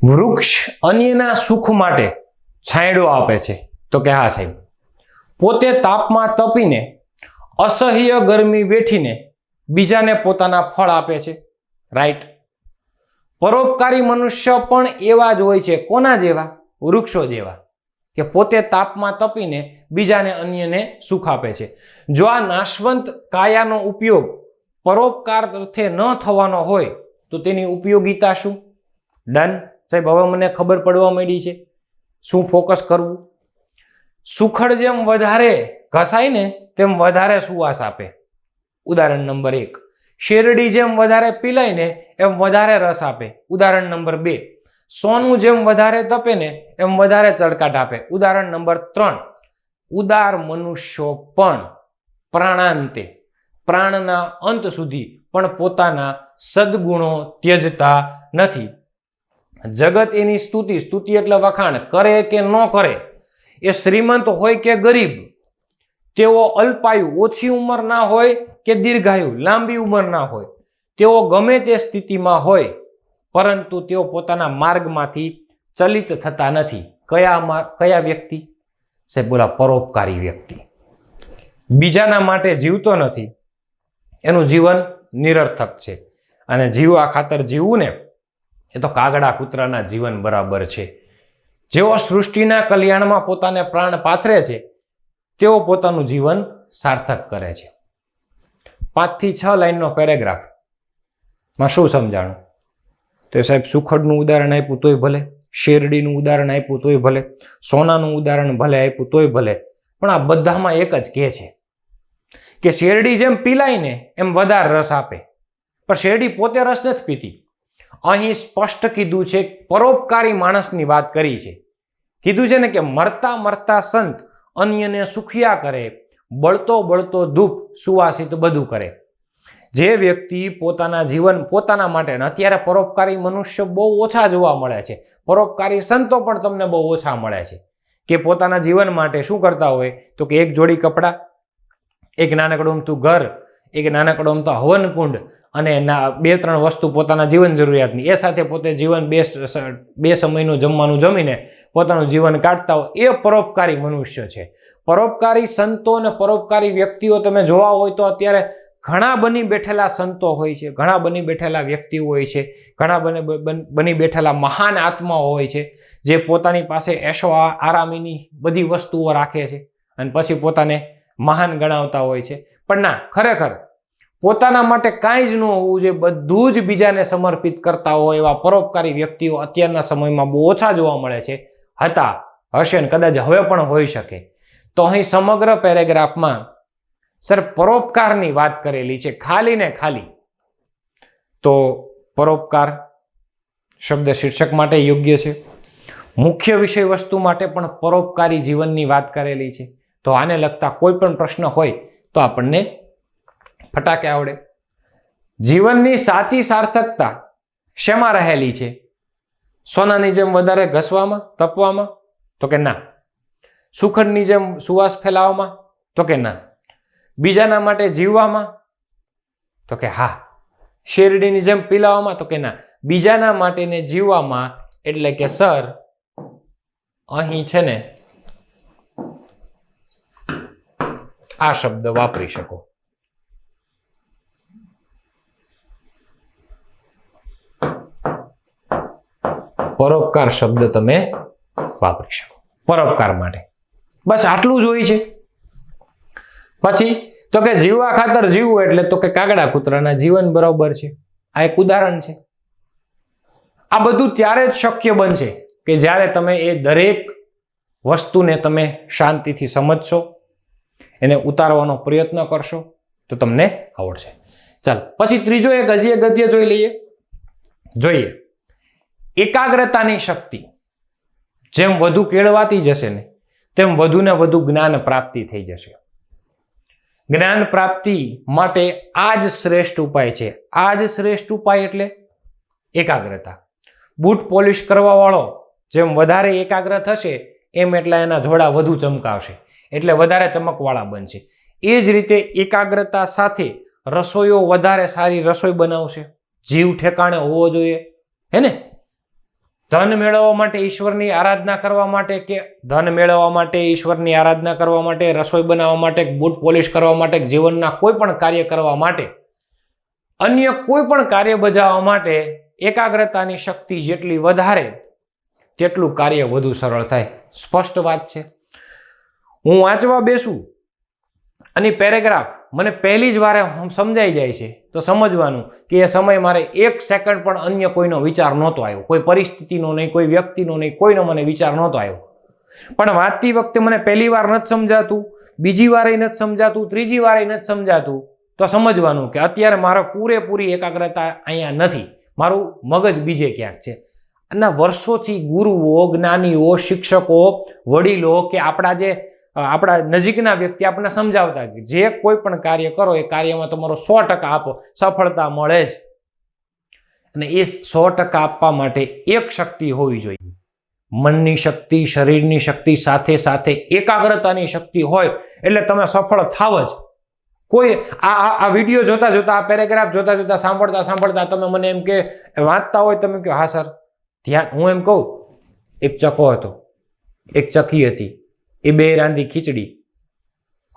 વૃક્ષ અન્યના સુખ માટે છાંયડો આપે છે. તો કે હા સાહેબ. પોતે તાપમાં તપીને, અસહ્ય ગરમી વેઠીને બીજાને પોતાના ફળ આપે છે. રાઈટ. પરોપકારી મનુષ્ય પણ એવા જ હોય છે. કોના જેવા? વૃક્ષો જેવા, કે પોતે તાપમાં તપીને બીજાને, અન્યને સુખ આપે છે. જો આ નાશવંત કાયાનો ઉપયોગ પરોપકાર અર્થે ન થવાનો હોય તો તેની ઉપયોગિતા શું? ડન સાહેબ. હવે મને ખબર પડવા માંડી છે શું ફોકસ કરવું. સુખડ જેમ વધારે ઘસાય ને તેમ વધારે સુવાસ આપે. ઉદાહરણ નંબર 1. શેરડી જેમ વધારે પીલાય ને એમ વધારે રસ આપે. ઉદાહરણ નંબર 2. સોનું જેમ વધારે તપે ને એમ વધારે ચળકાટ આપે. ઉદાહરણ નંબર 3. ઉદાર મનુષ્યો પણ પ્રાણાંતે, પ્રાણના અંત સુધી પણ પોતાના સદગુણો ત્યજતા નથી. જગત એની સ્તુતિ, સ્તુતિ એટલે વખાણ, કરે કે ન કરે, એ શ્રીમંત હોય કે ગરીબ, તેઓ અલ્પાયુ, ઓછી ઉંમરના હોય કે દીર્ઘાયુ, લાંબી ઉંમરના હોય, તેઓ ગમે તે સ્થિતિમાં હોય, પરંતુ તેઓ પોતાના માર્ગમાંથી ચલિત થતા નથી. કયા વ્યક્તિ? સાહેબ બોલા પરોપકારી વ્યક્તિ. બીજાના માટે જીવતો નથી, એનું જીવન નિરર્થક છે. અને જીવવા ખાતર જીવવું ને એ તો કાગડા કૂતરાના જીવન બરાબર છે. જેઓ સૃષ્ટિના કલ્યાણમાં પોતાને પ્રાણ પાથરે છે તેઓ પોતાનું જીવન સાર્થક કરે છે. 5 થી 6 લાઈનનો પેરેગ્રાફ માં શું સમજાણું? તો સાહેબ સુખડનું ઉદાહરણ આપ્યું તોય ભલે, શેરડીનું ઉદાહરણ આપ્યું તોય ભલે, સોનાનું ઉદાહરણ ભલે આપ્યું તોય ભલે, પણ આ બધામાં એક જ કહે છે કે શેરડી જેમ પીલાય ને એમ વધારે રસ આપે. પણ શેરડી પોતે રસ નથી પીતી. અહીં સ્પષ્ટ કીધું છે, પરોપકારી માણસની વાત કરી છે. કીધું છે ને કે મરતા મરતા સંત અન્યને સુખિયા કરે, બળતો બળતો ધૂપ સુવાસિત બધું કરે. જે વ્યક્તિ પોતાના જીવન પોતાના માટે, અત્યારે પરોપકારી મનુષ્ય બહુ ઓછા જોવા મળે છે, પરોપકારી સંતો પણ તમને બહુ ઓછા મળે છે, કે પોતાના જીવન માટે શું કરતા હોય તો કે એક જોડી કપડાં, એક નાનકડું અમથું ઘર, એક નાનકડો અમથો હવન કુંડ અને 2-3 વસ્તુ પોતાના જીવન જરૂરિયાતની, એ સાથે પોતે જીવન બે સમયનું જમવાનું જમીને પોતાનું જીવન કાઢતા હોય, એ પરોપકારી મનુષ્ય છે. પરોપકારી સંતો અને પરોપકારી વ્યક્તિઓ તમે જોવા હોય તો અત્યારે ઘણા બની બેઠેલા સંતો હોય છે, ઘણા બની બેઠેલા વ્યક્તિઓ હોય છે, ઘણા બની બેઠેલા મહાન આત્માઓ હોય છે, જે પોતાની પાસે એશો આરામીની બધી વસ્તુઓ રાખે છે અને પછી પોતાને મહાન ગણાવતા હોય છે. પણ ના, ખરેખર પોતાના માટે કાંઈ જ ન હોવું જોઈએ, બધું જ બીજાને સમર્પિત કરતા હોય એવા પરોપકારી વ્યક્તિઓ અત્યારના સમયમાં બહુ ઓછા જોવા મળે છે. હશે ને કદાચ હવે પણ હોઈ શકે. તો અહીં સમગ્ર પેરેગ્રાફમાં સર પરોપકારની વાત કરેલી છે, ખાલી ને ખાલી. તો પરોપકાર શબ્દ શીર્ષક માટે યોગ્ય છે. મુખ્ય વિષય વસ્તુ માટે પણ પરોપકારી જીવનની વાત કરેલી છે. તો આને લગતા કોઈ પણ પ્રશ્ન હોય તો આપણને ફટાકે આવડે. જીવનની સાચી સાર્થકતા શેમાં રહેલી છે? સોનાની જેમ વધારે ઘસવામાં, તપવામાં? તો કે ના. સુખડની જેમ સુવાસ ફેલાવવામાં? તો કે ના. બીજાના માટે જીવવામાં? તો કે હા. શેરડીની જેમ પીલાવવામાં? તો કે ના. બીજાના માટેને જીવવામાં એટલે કે સર અહીં છે ને આ શબ્દ વાપરી શકો. પરોપકાર શબ્દ તમે વાપરી શકો પરોપકાર માટે. બસ આટલું જ હોય છે. પછી તો કે જીવવા ખાતર જીવવું એટલે તો કે કાગડા કૂતરાના જીવન બરોબર છે. આ એક ઉદાહરણ છે. આ બધું ત્યારે જ શક્ય બનશે કે જ્યારે તમે એ દરેક વસ્તુને તમે શાંતિથી સમજશો, એને ઉતારવાનો પ્રયત્ન કરશો તો તમને આવડશે. ચાલો પછી ત્રીજો એક હજી એક ગદ્ય જોઈ લઈએ. જોઈએ. એકાગ્રતાની શક્તિ જેમ વધુ કેળવાતી જશે ને તેમ વધુ ને વધુ જ્ઞાન પ્રાપ્તિ થઈ જશે. જ્ઞાન પ્રાપ્તિ માટે આ જ શ્રેષ્ઠ ઉપાય છે. આ જ શ્રેષ્ઠ ઉપાય એટલે એકાગ્રતા. બૂટ પોલિશ કરવા વાળો જેમ વધારે એકાગ્ર થશે એમ એટલા એના જોડા વધુ ચમકાવશે, એટલે વધારે ચમકવાળા બનશે. એ જ રીતે એકાગ્રતા સાથે રસોઈઓ વધારે સારી રસોઈ બનાવશે. જીવ ઠેકાણે હોવો જોઈએ, હે ને? ધન મેળવવા માટે ઈશ્વરની આરાધના કરવા માટે કે ધન મેળવવા માટે ઈશ્વરની આરાધના કરવા માટે, રસોઈ બનાવવા માટે, બૂટ પોલિશ કરવા માટે, જીવનના કોઈ પણ કાર્ય કરવા માટે, અન્ય કોઈ પણ કાર્ય બજાવવા માટે એકાગ્રતાની શક્તિ જેટલી વધારે તેટલું કાર્ય વધુ સરળ થાય. સ્પષ્ટ વાત છે. હું વાંચવા બેસું અને પેરેગ્રાફ મને પહેલી જ વારે સમજાઈ જાય છે તો સમજવાનું કે એ સમય મારે 1 સેકન્ડ પણ અન્ય કોઈનો વિચાર નહોતો આવ્યો, કોઈ પરિસ્થિતિનો નહીં, કોઈ વ્યક્તિનો નહીં, કોઈનો મને વિચાર નહોતો આવ્યો. પણ વાંચતી વખતે મને પહેલી વાર નથી સમજાતું, બીજી વારે નથી સમજાતું, ત્રીજી વારે નથી સમજાતું, તો સમજવાનું કે અત્યારે મારો પૂરેપૂરી એકાગ્રતા અહીંયા નથી, મારું મગજ બીજે ક્યાંક છે. અને વર્ષોથી ગુરુઓ, જ્ઞાનીઓ, શિક્ષકો, વડીલો કે આપણા નજીકના વ્યક્તિ આપણને સમજાવતા કે જે કોઈ પણ કાર્ય કરો એ કાર્યમાં તમારો 100% આપો, સફળતા મળે જ. અને એ 100% આપવા માટે એક શક્તિ હોવી જોઈએ. મનની શક્તિ, શરીરની શક્તિ સાથે સાથે એકાગ્રતાની શક્તિ હોય એટલે તમે સફળ થાવ જ. કોઈ આ વિડીયો જોતા જોતા, આ પેરેગ્રાફ જોતા જોતા, સાંભળતા સાંભળતા તમે મને એમ કે વાંચતા હોય, તમે કહો હા સર ધ્યાન, હું એમ કહું એક ચકો હતો, એક ચકી હતી, એ બે રાંધી ખીચડી.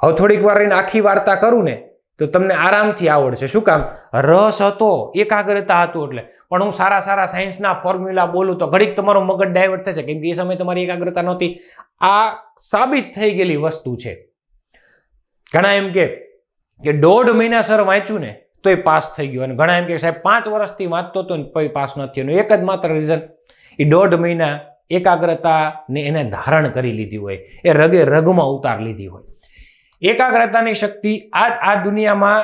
હવે થોડીક વાર રહીને આખી વાર્તા કરું ને તો તમને આરામથી આવડશે. શું કામ? રસ હતો, એકાગ્રતા હતું એટલે. પણ હું સારા સાયન્સના ફોર્મ્યુલા બોલું તો ઘડીક તમારું મગજ ડાયવર્ટ થશે, કેમ કે એ સમયે તમારી એકાગ્રતા નહોતી. આ સાબિત થઈ ગયેલી વસ્તુ છે. ઘણા એમ કે 1.5 મહિના સર વાંચ્યું ને તો એ પાસ થઈ ગયો, અને ઘણા એમ કે સાહેબ 5 વર્ષથી વાંચતો હતો ને તો પાસ નથી થયો. એક જ માત્ર રીઝન, એ 1.5 મહિના એકાગ્રતાને એને ધારણ કરી લીધી હોય, એ રગે રગમાં ઉતાર લીધી હોય. એકાગ્રતાની શક્તિ આ દુનિયામાં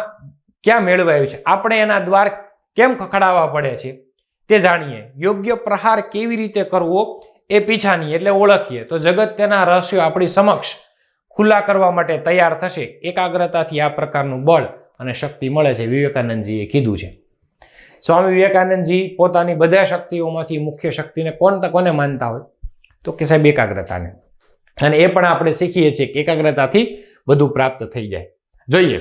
ક્યાં મેળવાયું છે, આપણે એના દ્વાર કેમ ખખડાવવા પડે છે તે જાણીએ. યોગ્ય પ્રહાર કેવી રીતે કરવો એ પીછાની એટલે ઓળખીએ તો જગત તેના રહસ્યો આપણી સમક્ષ ખુલ્લા કરવા માટે તૈયાર થશે. એકાગ્રતાથી આ પ્રકારનું બળ અને શક્તિ મળે છે, વિવેકાનંદજીએ કીધું છે. સ્વામી વિવેકાનંદજી પોતાની બધા શક્તિઓમાંથી મુખ્ય શક્તિને કોને માનતા હોય તો કે સાહેબ એકાગ્રતાને. અને એ પણ આપણે શીખીએ છીએ કે એકાગ્રતાથી બધું પ્રાપ્ત થઈ જાય. જોઈએ,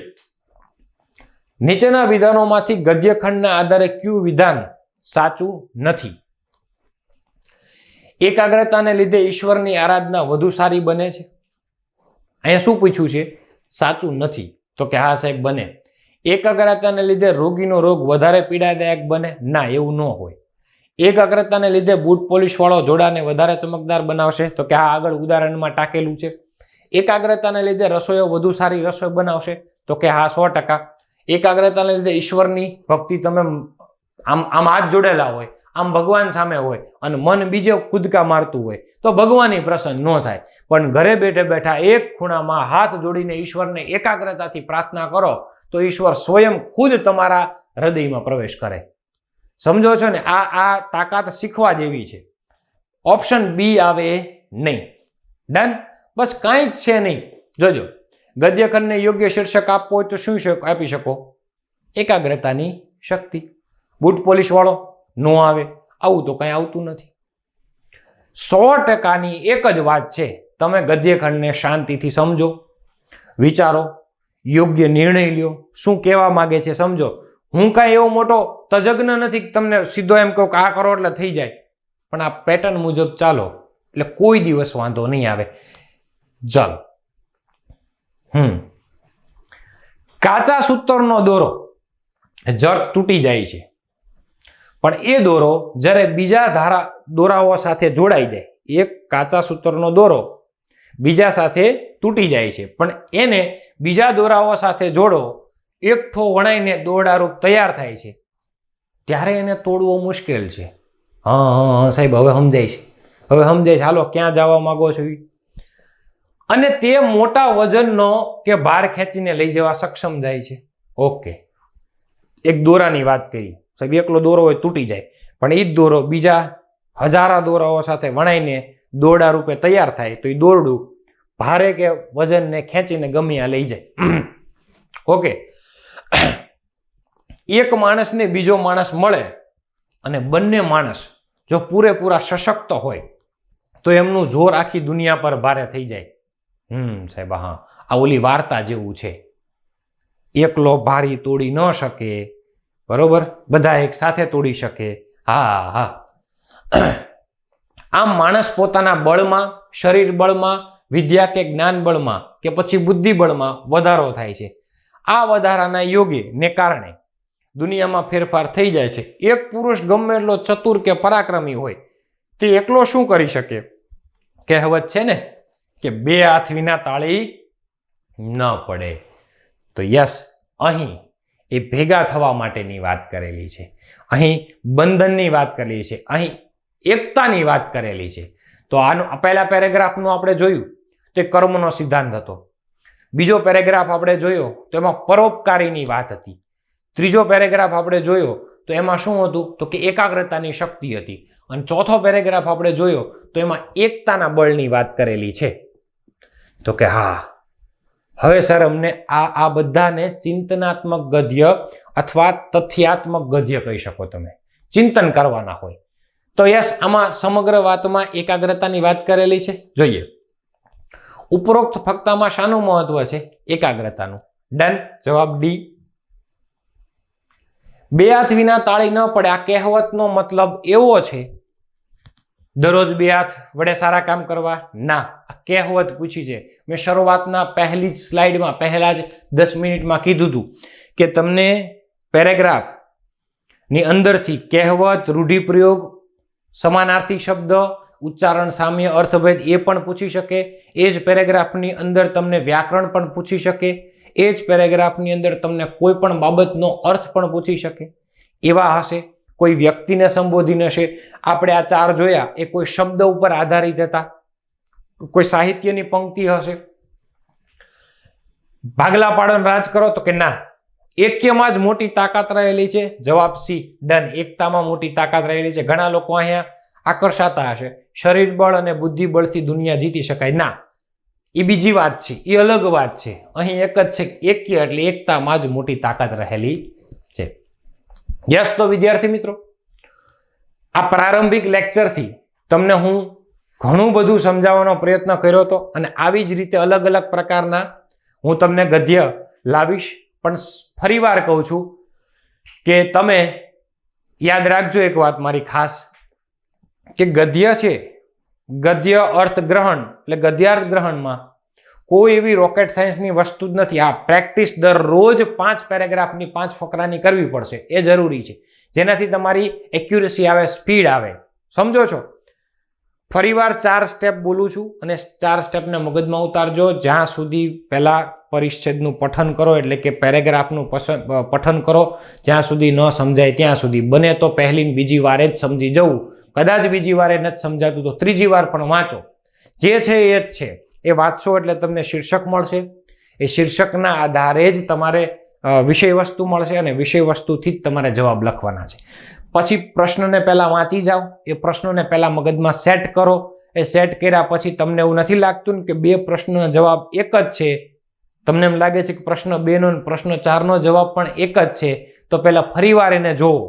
નીચેના વિધાનોમાંથી ગદ્યખંડના આધારે કયું વિધાન સાચું નથી? એકાગ્રતાને લીધે ઈશ્વરની આરાધના વધુ સારી બને છે. અહીંયા શું પૂછ્યું છે? સાચું નથી. તો કે હા સાહેબ બને. એકાગ્રતાને લીધે રોગીનો રોગ વધારે પીડાદાયક બને? ના, એવું ન હોય. એકાગ્રતાને લીધે બૂટ પોલિશ વાળો જોડાને વધારે ચમકદાર બનાવશે? તો કે હા, આગળ ઉદાહરણમાં ટાંકેલું છે. એકાગ્રતાને લીધે રસોઈઓ વધુ સારી રસોઈ બનાવશે? તો કે હા, 100%. એકાગ્રતાને લીધે ઈશ્વરની ભક્તિ, તમે આમ હાથ જોડેલા હોય, આમ ભગવાન સામે હોય અને મન બીજે કૂદકા મારતું હોય તો ભગવાન પ્રસન્ન ન થાય. પણ ઘરે બેઠે બેઠા એક ખૂણામાં હાથ જોડીને ઈશ્વરને એકાગ્રતાથી પ્રાર્થના કરો તો ઈશ્વર સ્વયં ખુદ તમારા હૃદયમાં પ્રવેશ કરે. સમજો છો ને? આ તાકાત શીખવા જેવી છે. ઓપ્શન બી આવે નહીં. ડન. બસ કાંઈ જ છે નહીં. જોજો, ગદ્યખંડને યોગ્ય શીર્ષક આપવો હોય તો શું આપી શકો? એકાગ્રતાની શક્તિ. બૂટ પોલિશ વાળો નો આવે. આવું તો કાંઈ આવતું નથી. 100%ની એક જ વાત છે, તમે ગદ્યખંડને શાંતિથી સમજો, વિચારો, યોગ્ય નિર્ણય લ્યો, શું કહેવા માંગે છે સમજો. હું કાંઈ એવો મોટો તજજ્ઞ નથી કે તમને સીધો એમ કહું કે આ કરો એટલે થઈ જાય, પણ આ પેટર્ન મુજબ ચાલો એટલે કોઈ દિવસ વાંધો નહીં આવે. ચાલો. કાચા સૂતરનો દોરો જટ તૂટી જાય છે, પણ એ દોરો જ્યારે બીજા દોરાઓ સાથે જોડાઈ જાય, એક કાચા સૂતરનો દોરો બીજા સાથે તૂટી જાય છે, પણ એને બીજા દોરાઓ સાથે જોડો, એકઠો વણાઈને દોરડારૂપ તૈયાર થાય છે, ત્યારે એને તોડવો મુશ્કેલ છે. હા સાહેબ, હવે સમજાય છે, હવે સમજાય છે. હાલો, ક્યાં જવા માંગો છો? અને તે મોટા વજનનો કે ભાર ખેંચીને લઈ જવા સક્ષમ જાય છે. ઓકે, એક દોરાની વાત કરી સાહેબ, એકલો દોરો હોય તૂટી જાય, પણ એ જ દોરો બીજા હજારા દોરાઓ સાથે વણાઈને દોરડા રૂપે તૈયાર થાય, તો એ દોરડું ભારે કે વજનને ખેંચીને ગમે ત્યાં લઈ જાય. ઓકે, એક માણસને બીજો માણસ મળે અને બંને માણસ જો પૂરેપૂરા સશક્ત હોય તો એમનું જોર આખી દુનિયા પર ભારે થઈ જાય. સાહેબ, હા, આ ઓલી વાર્તા જેવું છે. એકલો ભારી તોડી ન શકે, બરોબર, બધા એક સાથે તોડી શકે. હા. આમ માણસ પોતાના બળમાં, શરીર બળમાં, વિદ્યા કે જ્ઞાન બળમાં કે પછી બુદ્ધિ બળમાં વધારો થાય છે. આ વધારાના યોગે ને કારણે દુનિયામાં ફેરફાર થઈ જાય છે. એક પુરુષ ગમે એટલો ચતુર કે પરાક્રમી હોય, તે એકલો શું કરી શકે? કહેવત છે ને કે 2 હાથ વિના તાળી ન પડે. તો યસ, અહીં એ ભેગા થવા માટેની વાત કરેલી છે, અહીં બંધનની વાત કરેલી છે, અહીં એકતાની વાત કરેલી છે. તો આનું પહેલા પેરેગ્રાફનું આપણે જોયું તો એ કર્મનો સિદ્ધાંત હતો. બીજો પેરેગ્રાફ આપણે જોયો તો એમાં પરોપકારીની વાત હતી. ત્રીજો પેરેગ્રાફ આપણે જોયો તો એમાં શું હતું? તો કે એકાગ્રતાની શક્તિ હતી. અને ચોથો પેરેગ્રાફ આપણે જોયો તો એમાં એકતાના બળની વાત કરેલી છે. તો કે હા, હવે સર અમને આ બધાને ચિંતનાત્મક ગદ્ય અથવા તથ્યાત્મક ગદ્ય કહી શકો. તમે ચિંતન કરવાના હોય તો યસ, આમાં સમગ્ર વાતમાં એકાગ્રતાની વાત કરેલી છે. જોઈએ, ઉપરોક્ત ફકતામાં શાનું મહત્વ છે? એકાગ્રતાનું. ડન. જવાબ ડી. 2 હાથ વિના તાળી ન પડે, આ કહેવતનો મતલબ એવો છે દરરોજ 2 હાથ વડે સારા કામ કરવા? ના, આ કહેવત પૂછી છે. મેં શરૂઆતના પહેલી જ સ્લાઇડમાં, પહેલા જ 10 મિનિટમાં કીધું હતું કે તમને પેરેગ્રાફ ની અંદરથી કહેવત, રૂઢિપ્રયોગ, સમાનાર્થી શબ્દ, ઉચ્ચારણ, સામ્ય, અર્થભેદ એ પણ પૂછી શકે. એ જ પેરેગ્રાફની અંદર તમને વ્યાકરણ પણ પૂછી શકે. એ જ પેરેગ્રાફની અંદર તમને કોઈ પણ બાબતનો અર્થ પણ પૂછી શકે. એવા હશે. કોઈ વ્યક્તિને સંબોધીને હશે. આપણે આ 4 જોયા એ કોઈ શબ્દ ઉપર આધારિત હતા, કોઈ સાહિત્યની પંક્તિ હશે. ભાગલા પાડો રાજ કરો, તો કે ના, એક્યમાં જ મોટી તાકાત રહેલી છે. જવાબ સી. ડન. એકતામાં મોટી તાકાત રહેલી છે. ઘણા લોકો અહીંયા આકર્ષાતા હશે, શરીર બળ અને બુદ્ધિ બળથી દુનિયા જીતી શકાય. ના, એ બીજી વાત છે, એ અલગ વાત છે. અહીં એક જ છે, એક્ય એટલે એકતામાં જ મોટી તાકાત રહેલી છે. યસ. તો વિદ્યાર્થી મિત્રો, આ પ્રારંભિક લેક્ચરથી તમને હું ઘણું બધું સમજાવવાનો પ્રયત્ન કર્યો હતો અને આવી જ રીતે અલગ અલગ પ્રકારના હું તમને ગદ્ય લાવીશ. પણ ફરીવાર કહું છું કે તમે યાદ રાખજો એક વાત મારી ખાસ, કે ગદ્ય છે, ગદ્ય અર્થગ્રહણ એટલે ગદ્યાર્થ ગ્રહણમાં કોઈ એવી રોકેટ સાયન્સની વસ્તુ જ નથી. આ પ્રેક્ટિસ દરરોજ 5 પેરેગ્રાફની 5 ફકરાની કરવી પડશે, એ જરૂરી છે, જેનાથી તમારી એક્યુરેસી આવે, સ્પીડ આવે. સમજો છો? ફરીવાર 4 સ્ટેપ બોલું છું અને 4 સ્ટેપને મગજમાં ઉતારજો. જ્યાં સુધી પહેલા પરિચ્છેદનું પઠન કરો, એટલે કે પેરેગ્રાફનું પઠન કરો, જ્યાં સુધી ન સમજાય ત્યાં સુધી. બને તો પહેલી ને બીજી વારે જ સમજી જવું. કદાચ બીજી વારે નથી સમજાતું તો ત્રીજી વાર પણ વાંચો. જે છે એ જ છે, એ વાંચશો એટલે તમને શીર્ષક મળશે. એ શીર્ષકના આધારે જ તમારે વિષય વસ્તુ મળશે અને વિષય વસ્તુથી જ તમારે જવાબ લખવાના છે. પછી પ્રશ્નને પહેલા વાંચી જાઓ, એ પ્રશ્નોને પહેલા મગજમાં સેટ કરો. એ સેટ કર્યા પછી તમને એવું નથી લાગતું ને કે બે પ્રશ્નનો જવાબ એક જ છે, તમને એમ લાગે છે કે પ્રશ્ન 2 નો પ્રશ્ન 4 નો જવાબ પણ એક જ છે, તો પહેલા ફરીવાર એને જોવો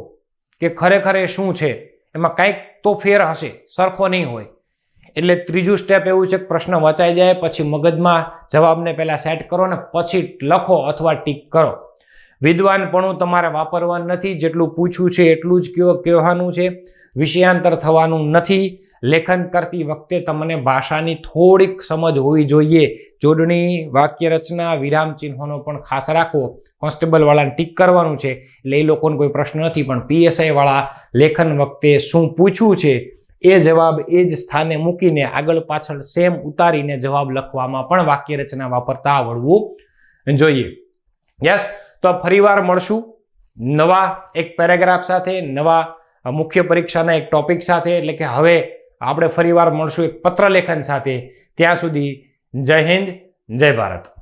કે ખરેખર એ શું છે, એમાં કંઈક તો ફેર હશે, સરખો નહીં હોય. એટલે ત્રીજું સ્ટેપ એવું છે કે પ્રશ્ન વંચાઈ જાય પછી મગજમાં જવાબને પહેલા સેટ કરો ને પછી લખો અથવા ટીક કરો. વિદ્વાનપણું તમારે વાપરવાનું નથી, જેટલું પૂછ્યું છે એટલું જ કહેવાનું છે, વિષયાંતર થવાનું નથી. લેખન કરતી વખતે તમને ભાષાની થોડીક સમજ હોવી જોઈએ. જોડણી, વાક્ય રચના, વિરામ ચિહ્નોનો પણ ખાસ રાખવો. કોન્સ્ટેબલ વાળાને ટીક કરવાનું છે એટલે એ લોકોને કોઈ પ્રશ્ન નથી, પણ PSI વાળા લેખન વખતે શું પૂછ્યું છે એ જવાબ એ જ સ્થાને મૂકીને આગળ પાછળ સેમ ઉતારીને જવાબ લખવામાં પણ વાક્ય રચના વાપરતા આવડવું જોઈએ. યસ, તો ફરીવાર મળશું નવા એક પેરેગ્રાફ સાથે, નવા મુખ્ય પરીક્ષાના એક ટોપિક સાથે. એટલે કે હવે આપણે ફરીવાર મળશું એક પત્ર લેખન સાથે. ત્યાં સુધી જય હિન્દ, જય ભારત.